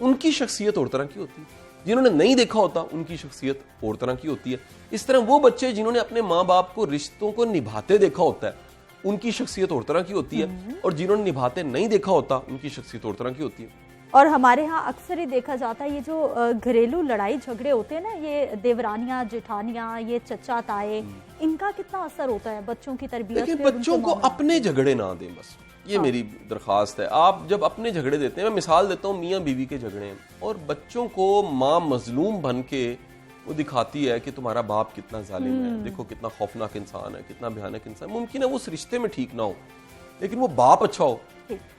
उनकी शख्सियत और तरह की होती है, जिन्होंने नहीं देखा होता उनकी शख्सियत और तरह की होती है। इस तरह वो बच्चे जिन्होंने अपने माँ बाप को, रिश्तों को निभाते देखा होता है, उनकी शख्सियत और तरह की होती है, और जिन्होंने निभाते नहीं देखा होता उनकी शख्सियत और तरह की होती है। और हमारे यहाँ अक्सर ही देखा जाता है, ये जो घरेलू लड़ाई झगड़े होते हैं ना, ये देवरानियां, जेठानियां, ये चचा ताए, इनका कितना असर होता है बच्चों की तरबियत पे? बच्चों को अपने झगड़े ना दें, बस ये मेरी दरख्वास्त है। आप जब अपने झगड़े देते हैं, मैं मिसाल देता हूँ, मियाँ बीवी के झगड़े हैं, और बच्चों को माँ मजलूम बन के वो दिखाती है कि तुम्हारा बाप कितना जालिम है, देखो कितना खौफनाक इंसान है, कितना भयानक इंसान। मुमकिन है वो उस रिश्ते में ठीक ना हो, लेकिन वो बाप अच्छा हो।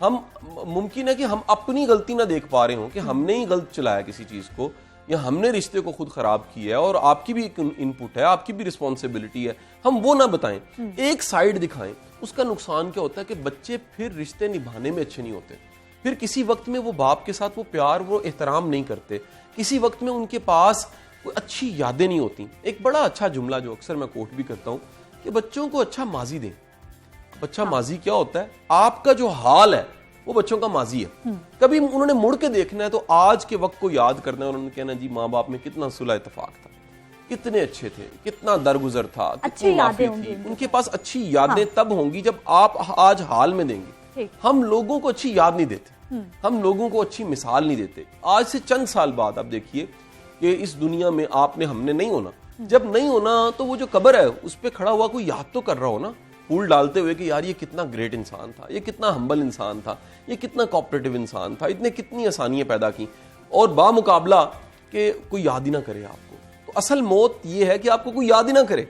हम मुमकिन है कि हम अपनी गलती ना देख पा रहे हो, कि हमने ही गलत चलाया किसी चीज को, या हमने रिश्ते को खुद खराब किया है, और आपकी भी एक इनपुट है, आपकी भी रिस्पॉन्सिबिलिटी है, हम वो ना बताएं, एक साइड दिखाएं। उसका नुकसान क्या होता है कि बच्चे फिर रिश्ते निभाने में अच्छे नहीं होते, फिर किसी वक्त में वो बाप के साथ वो प्यार, वो एहतराम नहीं करते, किसी वक्त में उनके पास कोई अच्छी यादें नहीं होती। एक बड़ा अच्छा जुमला जो अक्सर मैं कोट भी करता हूं, कि बच्चों को अच्छा माजी दें। बच्चा माजी क्या होता है, आपका जो हाल है वो बच्चों का माजी है। कभी उन्होंने मुड़ के देखना है तो आज के वक्त को याद करना है, उन्होंने कहना जी माँ बाप में कितना सुलह इत्तेफाक था, कितने अच्छे थे, कितना दरगुजर था, कितनी माफी थी। उनके पास अच्छी यादें तब होंगी जब आप आज हाल में देंगे। हम लोगों को अच्छी याद नहीं देते, हम लोगों को अच्छी मिसाल नहीं देते। आज से चंद साल बाद आप देखिए कि इस दुनिया में आपने हमने नहीं होना, जब नहीं होना तो वो जो कब्र है उस पर खड़ा हुआ कोई याद तो कर रहा हो ना, फूल डालते हुए कि यार ये कितना ग्रेट इंसान था, ये कितना हम्बल इंसान था, ये कितना कोऑपरेटिव इंसान था, इतने कितनी आसानियां पैदा की, और बामुकाबला कि कोई याद ही ना करे आपको। तो असल मौत ये है कि आपको कोई याद ही ना करे,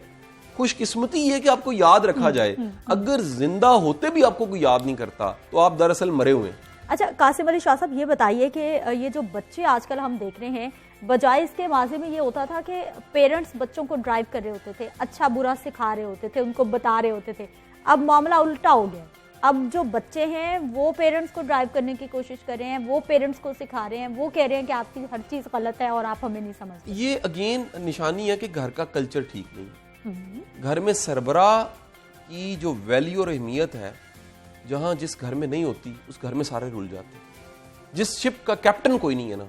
खुशकिस्मती ये है कि आपको याद रखा जाए। अगर जिंदा होते भी आपको कोई याद नहीं करता तो आप दरअसल मरे हुए हैं। अच्छा कासिम अली शाह साहब, ये बताइए कि ये जो बच्चे आजकल हम देख रहे हैं, बजाय इसके माजी में ये होता था कि पेरेंट्स बच्चों को ड्राइव कर रहे होते थे, अच्छा बुरा सिखा रहे होते थे, उनको बता रहे होते थे। अब मामला उल्टा हो गया, अब जो बच्चे हैं वो पेरेंट्स को ड्राइव करने की कोशिश कर रहे हैं, वो पेरेंट्स को सिखा रहे हैं, वो कह रहे हैं कि आपकी हर चीज गलत है और आप हमें नहीं समझते। ये अगेन निशानी है कि घर का कल्चर ठीक नहीं। घर में सरबराह की जो वैल्यू और अहमियत है, जहां जिस घर में नहीं होती उस घर में सारे रुल जाते हैं। जिस शिप का कैप्टन कोई नहीं है ना,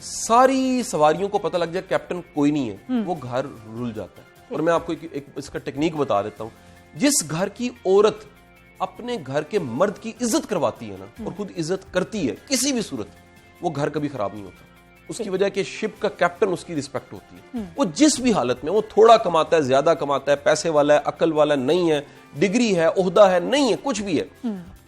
सारी सवारियों को पता लग जाए कैप्टन कोई नहीं है, वो घर रुल जाता है। और मैं आपको एक इसका टेक्निक बता देता हूं। जिस घर की औरत अपने घर के मर्द की इज्जत करवाती है ना, और खुद इज्जत करती है किसी भी सूरत, वो घर कभी खराब नहीं होता। उसकी वजह कि शिप का कैप्टन उसकी रिस्पेक्ट होती है। वो जिस भी हालत में, वो थोड़ा कमाता है, ज्यादा कमाता है, पैसे वाला है, अकल वाला नहीं है, डिग्री है, ओहदा है, नहीं है, कुछ भी है,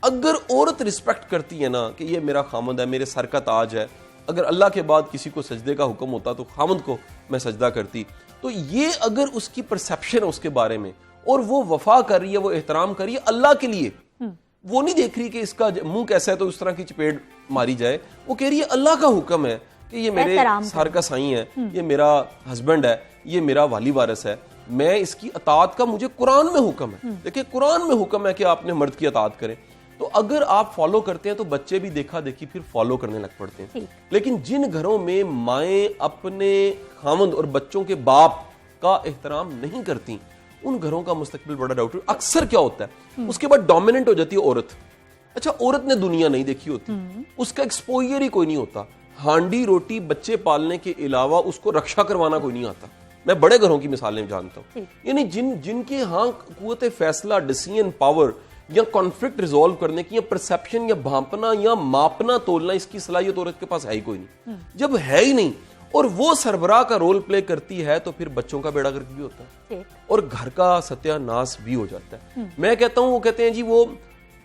अगर औरत रिस्पेक्ट करती है ना कि ये मेरा खामद है, मेरे सर का ताज है, अगर अल्लाह के बाद किसी को सजदे का हुक्म होता तो खामद को मैं सजदा करती। तो ये अगर उसकी परसेप्शन है उसके बारे में और वो वफा कर रही है, वो एहतराम कर रही है अल्लाह के लिए, वो नहीं देख रही कि इसका मुंह कैसा है तो उस तरह की चपेट मारी जाए, वो कह रही है अल्लाह का हुक्म है कि ये मेरे सर का साईं है, ये मेरा हस्बैंड है, ये मेरा वाली वारिस है, मैं इसकी अतात का, मुझे कुरान में हुक्म है। देखिए कुरान में हुक्म है कि आपने मर्द की अतात करें। तो अगर आप फॉलो करते हैं तो बच्चे भी देखा देखी फिर फॉलो करने लग पड़ते हैं। लेकिन जिन घरों में माएँ अपने खामद और बच्चों के बाप का एहतराम नहीं करती, उन घरों का मुस्तकबिल बड़ा डाउट। अक्सर क्या होता है, उसके बाद डोमिनेंट हो जाती है औरत। अच्छा, औरत ने दुनिया नहीं देखी होती, उसका एक्सपोजर ही कोई नहीं होता, हांडी रोटी बच्चे पालने के अलावा उसको रक्षा करवाना कोई नहीं आता। मैं बड़े घरों की मिसालें जानता हूं, यानी जिनके यहाँ कुव्वत फैसला, डिसीजन पावर या कॉन्फ्लिक्ट रिजॉल्व करने की या परसेप्शन या भांपना या मापना तोलना, इसकी सलाहियत औरत के पास है ही कोई नहीं। जब है ही नहीं और वो सरबराह का रोल प्ले करती है तो फिर बच्चों का बेड़ा गर्क भी होता है और घर का सत्यानाश भी हो जाता है। मैं कहता हूं, वो कहते हैं जी वो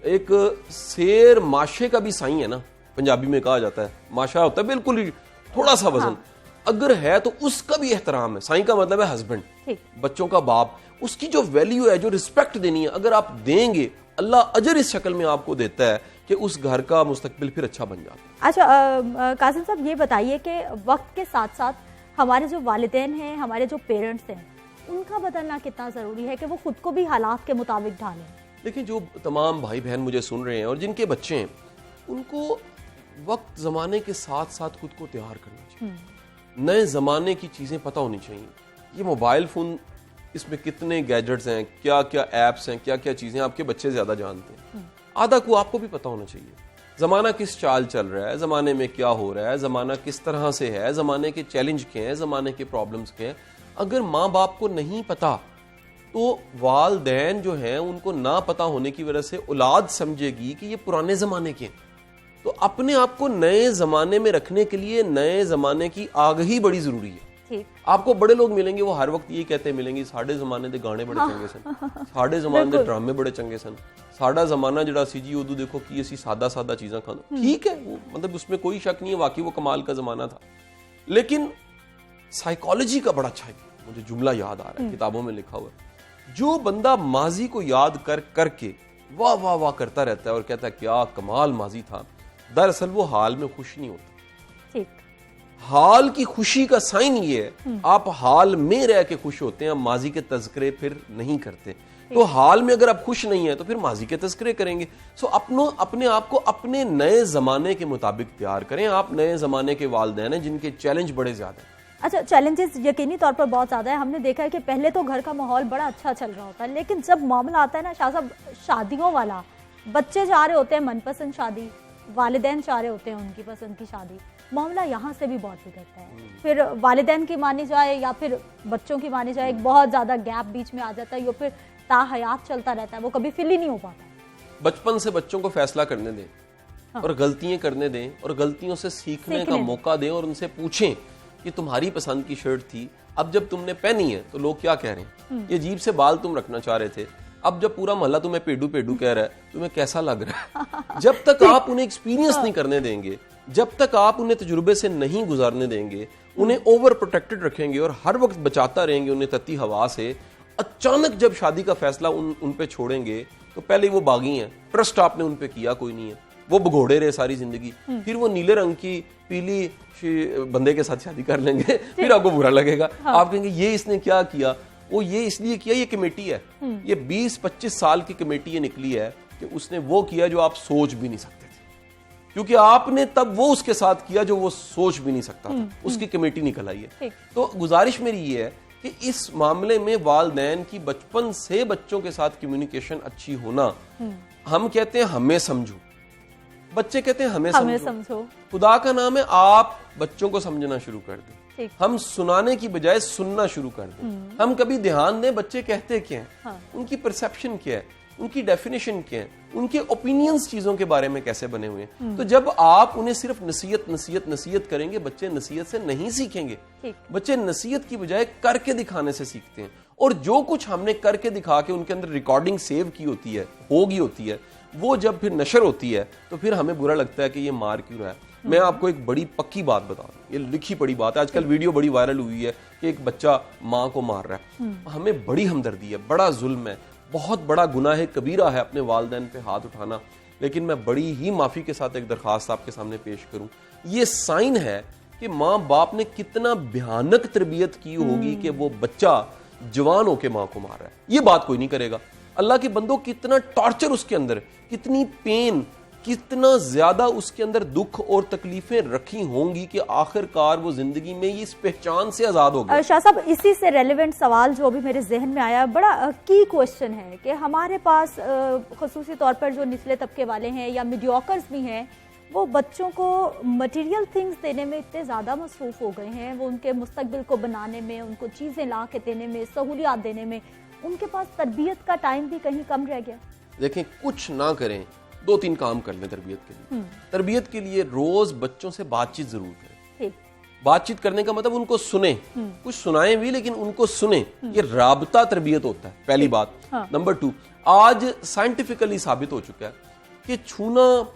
एक शेर माशे का भी साईं है ना, पंजाबी में कहा जाता है, माशा होता है बिल्कुल ही थोड़ा सा वजन, अगर है तो उसका भी एहतराम है। साईं का मतलब है हस्बैंड, बच्चों का बाप, उसकी जो वैल्यू है, जो रिस्पेक्ट देनी है, अगर आप देंगे अल्लाह अजर इस शक्ल में आपको देता है कि उस घर का मुस्तकबिल फिर अच्छा बन जाता है। अच्छा कासिम साहब, ये बताइए कि वक्त के साथ साथ हमारे जो वालिदैन हैं, हमारे जो पेरेंट्स हैं, उनका बदलना कितना जरूरी है कि वो खुद को भी हालात के मुताबिक ढालें? देखिए, जो तमाम भाई बहन मुझे सुन रहे हैं और जिनके बच्चे हैं, उनको वक्त जमाने के साथ साथ खुद को तैयार करना चाहिए। नए जमाने की चीजें पता होनी चाहिए। ये मोबाइल फोन, इसमें कितने गैजेट्स हैं, क्या क्या ऐप्स हैं, क्या क्या चीजें आपके बच्चे ज्यादा जानते हैं, आधा को आपको भी पता होना चाहिए। जमाना किस चाल चल रहा है, जमाने में क्या हो रहा है, जमाना किस तरह से है, जमाने के चैलेंज क्या हैं, जमाने के प्रॉब्लम्स क्या हैं। अगर माँ बाप को नहीं पता तो वालदैन जो हैं उनको ना पता होने की वजह से औलाद समझेगी कि ये पुराने जमाने के हैं। तो अपने आप को नए जमाने में रखने के लिए नए जमाने की आगाही बड़ी जरूरी है। आपको बड़े लोग मिलेंगे, वो हर वक्त ये कहते मिलेंगे, साढ़े जमाने दे गाने बड़े चंगे सन, साढ़े जमाने दे ड्रामे बड़े चंगे सन, साढ़ा जमाना जड़ा सी जी उदू देखो कि असी सादा सादा चीज़ां खाना। ठीक है, वो मतलब उसमें कोई शक नहीं है, वाकई वो कमाल का जमाना था। लेकिन साइकोलॉजी का बड़ा अच्छा है, मुझे जुमला याद आ रहा है, किताबों में लिखा हुआ, जो बंदा माजी को याद करके वाह वाह वाह करता रहता है और कहता है क्या कमाल माजी था, दरअसल वो हाल में खुश नहीं होता। हाल की खुशी का साइन ये है, आप हाल में रह के खुश होते हैं, माजी के तज़किरे फिर नहीं करते। तो हाल में अगर आप खुश नहीं है तो फिर माजी के तज़किरे करेंगे। सो अपने आप को अपने नए जमाने के मुताबिक तैयार करें। आप नए जमाने के वालिदैन हैं जिनके चैलेंज बड़े ज्यादा हैं। अच्छा, चैलेंजेस यकीनी तौर पर बहुत ज्यादा है। हमने देखा है कि पहले तो घर का माहौल बड़ा अच्छा चल रहा होता है, लेकिन जब मामला आता है ना शाह साहब शादियों वाला, बच्चे चाह रहे होते हैं मनपसंद शादी, वालिदैन चाह रहे होते हैं उनकी पसंद की शादी, मामला यहाँ से भी बहुत बिगड़ता है। फिर वालिदैन की मानी जाए या फिर बच्चों की मानी जाए, एक बहुत ज्यादा गैप बीच में आ जाता है, या फिर ताहयात चलता रहता है, वो कभी फिल ही नहीं हो पाता। बचपन से बच्चों को फैसला करने दें और गलतियां करने दें और गलतियों से सीखने का मौका दें और उनसे पूछें कि तुम्हारी पसंद की शर्ट थी, अब जब तुमने पहनी है तो लोग क्या कह रहे हैं, ये अजीब से बाल तुम रखना चाह रहे थे, अब जब पूरा मोहल्ला तुम्हें पेडू पेडू कह रहा है, तुम्हें कैसा लग रहा है। जब तक आप उन्हें एक्सपीरियंस नहीं करने देंगे, जब तक आप उन्हें तजुर्बे से नहीं गुजारने देंगे, उन्हें ओवर प्रोटेक्टेड रखेंगे और हर वक्त बचाता रहेंगे उन्हें तत्ती हवा से, अचानक जब शादी का फैसला उन पे छोड़ेंगे तो पहले वो बागी हैं, ट्रस्ट आपने उन पे किया कोई नहीं है, वो भगोड़े रहे सारी जिंदगी, फिर वो नीले रंग की पीली बंदे के साथ शादी कर लेंगे, फिर आपको बुरा लगेगा। आप कहेंगे ये इसने क्या किया, वो ये इसलिए किया, ये कमेटी है, ये 20-25 साल की कमेटी ये निकली है कि उसने वो किया जो आप सोच भी नहीं सकते थे, क्योंकि आपने तब वो उसके साथ किया जो वो सोच भी नहीं सकता था, उसकी कमेटी निकल आई है। तो गुजारिश मेरी ये है कि इस मामले में वालिदैन की बचपन से बच्चों के साथ कम्युनिकेशन अच्छी होना। हम कहते हैं हमें समझो, बच्चे कहते हैं हमें समझो। खुदा का नाम है आप बच्चों को समझना शुरू कर दें, हम सुनाने की बजाय सुनना शुरू कर दें। हम कभी ध्यान दें बच्चे कहते क्या हैं, उनकी परसेप्शन क्या है, उनकी डेफिनेशन क्या है, उनके ओपिनियंस चीजों के बारे में कैसे बने हुए हैं। तो जब आप उन्हें सिर्फ नसीहत करेंगे, बच्चे नसीहत से नहीं सीखेंगे, बच्चे नसीहत की बजाय करके दिखाने से सीखते हैं। और जो कुछ हमने करके दिखा के उनके अंदर रिकॉर्डिंग सेव की होती है, वो जब फिर नशर होती है तो फिर हमें बुरा लगता है कि ये मार क्यों रहा है। मैं आपको एक बड़ी पक्की बात बता रहा हूँ, ये लिखी पड़ी बात है, आजकल वीडियो बड़ी वायरल हुई है कि एक बच्चा माँ को मार रहा है। हमें बड़ी हमदर्दी है, बड़ा जुल्म है, बहुत बड़ा गुनाह कबीरा है अपने वालिदैन पे हाथ उठाना, लेकिन मैं बड़ी ही माफी के साथ एक दरखास्त आपके सामने पेश करूं, ये साइन है कि माँ बाप ने कितना भयानक तरबियत की होगी कि वो बच्चा जवान होके माँ को मार रहा है। ये बात कोई नहीं करेगा। अल्लाह के बंदों, कितना टॉर्चर उसके अंदर, कितनी पेन, कितना ज्यादा उसके अंदर दुख और तकलीफें रखी होंगी कि आखिरकार वो जिंदगी में इस पहचान से आजाद हो गया। शाह साहब, इसी से रेलेवेंट सवाल जो अभी मेरे जहन में आया, बड़ा की क्वेश्चन है कि हमारे पास खुसूसी तौर पर जो निचले तबके वाले हैं या मीडियोकर्स भी हैं, वो बच्चों को मटेरियल थिंग्स देने में इतने ज़्यादा मसरूफ़ हो गए हैं, वो उनके मुस्तकबिल को बनाने में, उनको चीज़ें ला के देने में, सहूलियात देने में, उनके पास तरबियत का टाइम भी कहीं कम रह गया। देखें, कुछ ना करें, 2-3 काम कर लें तरबियत के लिए। तरबियत के लिए रोज बच्चों से बातचीत जरूर करें। बातचीत करने का मतलब उनको सुने, कुछ सुनाएं भी लेकिन उनको सुने, ये राबता तरबियत होता है, पहली बात। नंबर 2, आज साइंटिफिकली साबित हो चुका है कि छूना,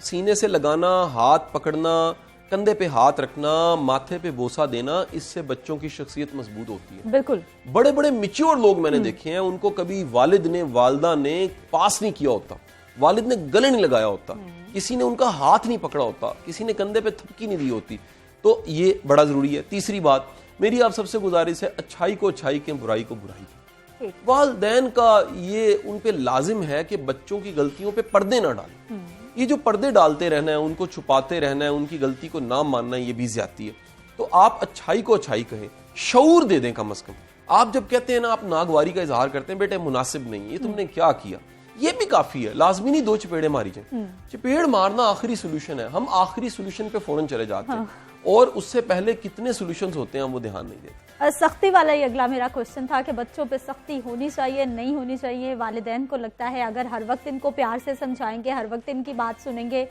सीने से लगाना, हाथ पकड़ना, कंधे पे हाथ रखना, माथे पे बोसा देना, इससे बच्चों की शख्सियत मजबूत होती है। बिल्कुल। बड़े बड़े मैच्योर लोग मैंने देखे हैं, उनको कभी वालिद ने, वालदा ने पास नहीं किया होता, वालिद ने गले नहीं लगाया होता, किसी ने उनका हाथ नहीं पकड़ा होता, किसी ने कंधे पे थपकी नहीं दी होती। तो ये बड़ा जरूरी है। तीसरी बात मेरी आप सबसे गुजारिश है, अच्छाई को अच्छाई के, बुराई को बुराई के। वालिदैन का ये उन पे लाजिम है कि बच्चों की गलतियों पे पर्दे ना डालें। ये जो पर्दे डालते रहना है, उनको छुपाते रहना है, उनकी गलती को ना मानना है, ये भी ज्यादती है। तो आप अच्छाई को अच्छाई कहें, शऊर दे दें कम से कम। आप जब कहते हैं ना, आप नागवारी का इजहार करते हैं, बेटे मुनासिब नहीं, ये तुमने क्या किया, ये भी काफी है। लाजमी नहीं 2 चपेड़े मारी जाए, चपेड़ मारना आखिरी सोल्यूशन है। हम आखिरी सोल्यूशन पे फौरन चले जाते हैं और उससे पहले कितने सोल्यूशंस होते हैं वो ध्यान नहीं देते। सख्ती वाला ही अगला मेरा क्वेश्चन था कि बच्चों पे सख्ती होनी चाहिए, नहीं होनी चाहिए। वालिदैन को लगता है अगर हर वक्त इनको प्यार से समझाएंगे, हर वक्त इनकी बात सुनेंगे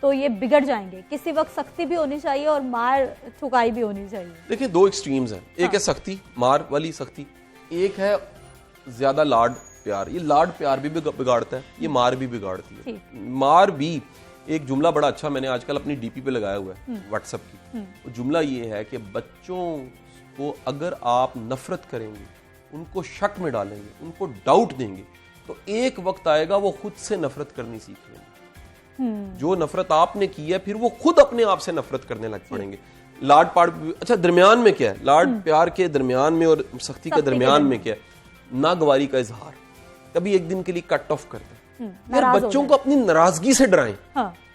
तो ये बिगड़ जाएंगे। किसी वक्त सख्ती भी होनी चाहिए और मार ठुकाई भी होनी चाहिए। देखिए, 2 एक्सट्रीम्स हैं, एक है सख्ती, मार वाली सख्ती, एक है ज्यादा लाड प्यार। ये लाड प्यार भी बिगाड़ता है, ये मार भी बिगाड़ती है। मार भी, एक जुमला बड़ा अच्छा मैंने आजकल अपनी डीपी पे लगाया हुआ है व्हाट्सएप की, वो जुमला ये है कि बच्चों को अगर आप नफरत करेंगे, उनको शक में डालेंगे, उनको डाउट देंगे, तो एक वक्त आएगा वो खुद से नफरत करनी सीख लेंगे। जो नफरत आपने की है, फिर वो खुद अपने आप से नफरत करने लग पड़ेंगे। लाड पाड़, अच्छा दरमियान में क्या है, लाड प्यार के दरमियान में और सख्ती के दरमियान में क्या है, नागवारी का इजहार। कभी एक दिन के लिए कट ऑफ कर दें, यार बच्चों को अपनी नाराजगी से डराएं।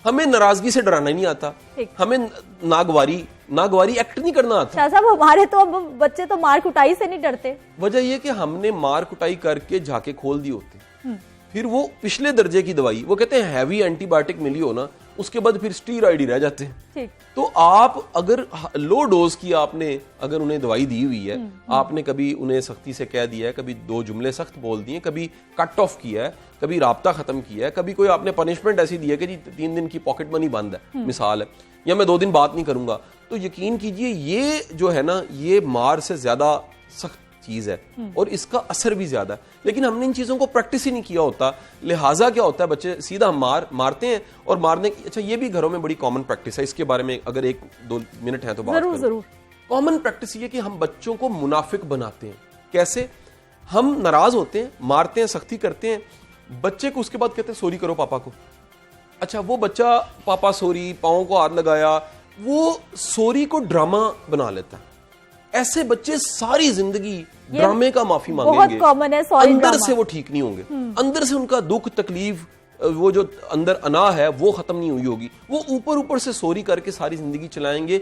हमें नाराजगी से डराना नहीं आता, हमें नागवारी एक्ट नहीं करना आता। शाह साहब, हमारे तो अब बच्चे तो मार कुटाई से नहीं डरते। वजह यह कि हमने मार कुटाई करके झाके खोल दी होते, फिर वो पिछले दर्जे की दवाई, वो कहते हैं हैवी एंटीबायोटिक मिली हो ना, उसके बाद फिर स्टीरॉइड ही रह जाते हैं। तो आप अगर लो डोज की आपने अगर उन्हें दवाई दी हुई है, आपने कभी उन्हें सख्ती से कह दिया है, कभी 2 जुमले सख्त बोल दिए, कभी कट ऑफ किया है, कभी राब्ता खत्म किया है, कभी कोई आपने पनिशमेंट ऐसी दी है कि जी 3 दिन की पॉकेट मनी बंद है, मिसाल है, या मैं 2 दिन बात नहीं करूंगा, तो यकीन कीजिए ये जो है ना, ये मार से ज्यादा सख्त चीज है और इसका असर भी ज्यादा है। लेकिन हमने इन चीजों को प्रैक्टिस ही नहीं किया होता, लिहाजा क्या होता है, बच्चे सीधा मारते हैं। और मारने की, अच्छा ये भी घरों में बड़ी कॉमन प्रैक्टिस है, इसके बारे में अगर 1-2 मिनट है तो बात करें। कॉमन प्रैक्टिस ये कि हम बच्चों को मुनाफिक बनाते हैं। कैसे? हम नाराज होते हैं, मारते हैं, सख्ती करते हैं, बच्चे को उसके बाद कहते हैं सॉरी करो पापा को। अच्छा, वो बच्चा पापा सॉरी, पाँव को हाथ लगाया, वो सॉरी को ड्रामा बना लेता है। ऐसे बच्चे सारी जिंदगी ड्रामे का माफी मांगेंगे, बहुत कॉमन है, सॉरी अंदर ड्रामा। से वो ठीक नहीं होंगे, अंदर से उनका दुख तकलीफ, वो जो अंदर अना है वो खत्म नहीं हुई होगी, वो ऊपर से सॉरी करके सारी जिंदगी चलाएंगे।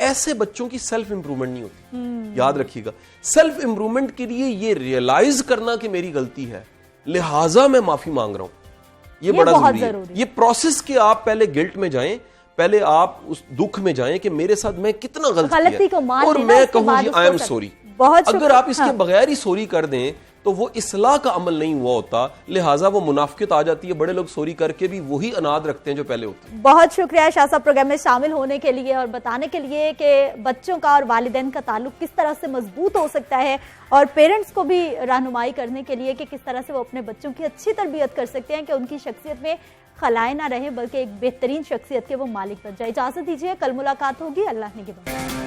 ऐसे बच्चों की सेल्फ इंप्रूवमेंट नहीं होती। याद रखिएगा, सेल्फ इंप्रूवमेंट के लिए ये रियलाइज करना कि मेरी गलती है, लिहाजा मैं माफी मांग रहा हूं, ये बड़ा जरूरी है। ये प्रोसेस के आप पहले गिल्ट में जाएं, पहले आप उस दुख में जाएं कि मेरे साथ मैं कितना गलत किया और मैं कहूं आई एम सॉरी। अगर आप इसके बगैर ही सॉरी कर दें तो वो इस्लाह का अमल नहीं हुआ होता, लिहाजा वो मुनाफिकत आ जाती है। बड़े लोग चोरी करके भी वही अनाज रखते हैं जो पहले होते हैं। बहुत शुक्रिया शाह साहब प्रोग्राम में शामिल होने के लिए और बताने के लिए कि बच्चों का और वालिदैन का ताल्लुक किस तरह से मजबूत हो सकता है और पेरेंट्स को भी रहनुमाई करने के लिए कि किस तरह से वो अपने बच्चों की अच्छी तरबियत कर सकते हैं कि उनकी शख्सियत में खलाएं ना रहे बल्कि एक बेहतरीन शख्सियत के वो मालिक बन जाए। इजाजत दीजिए, कल मुलाकात होगी। अल्लाह ने के बाद।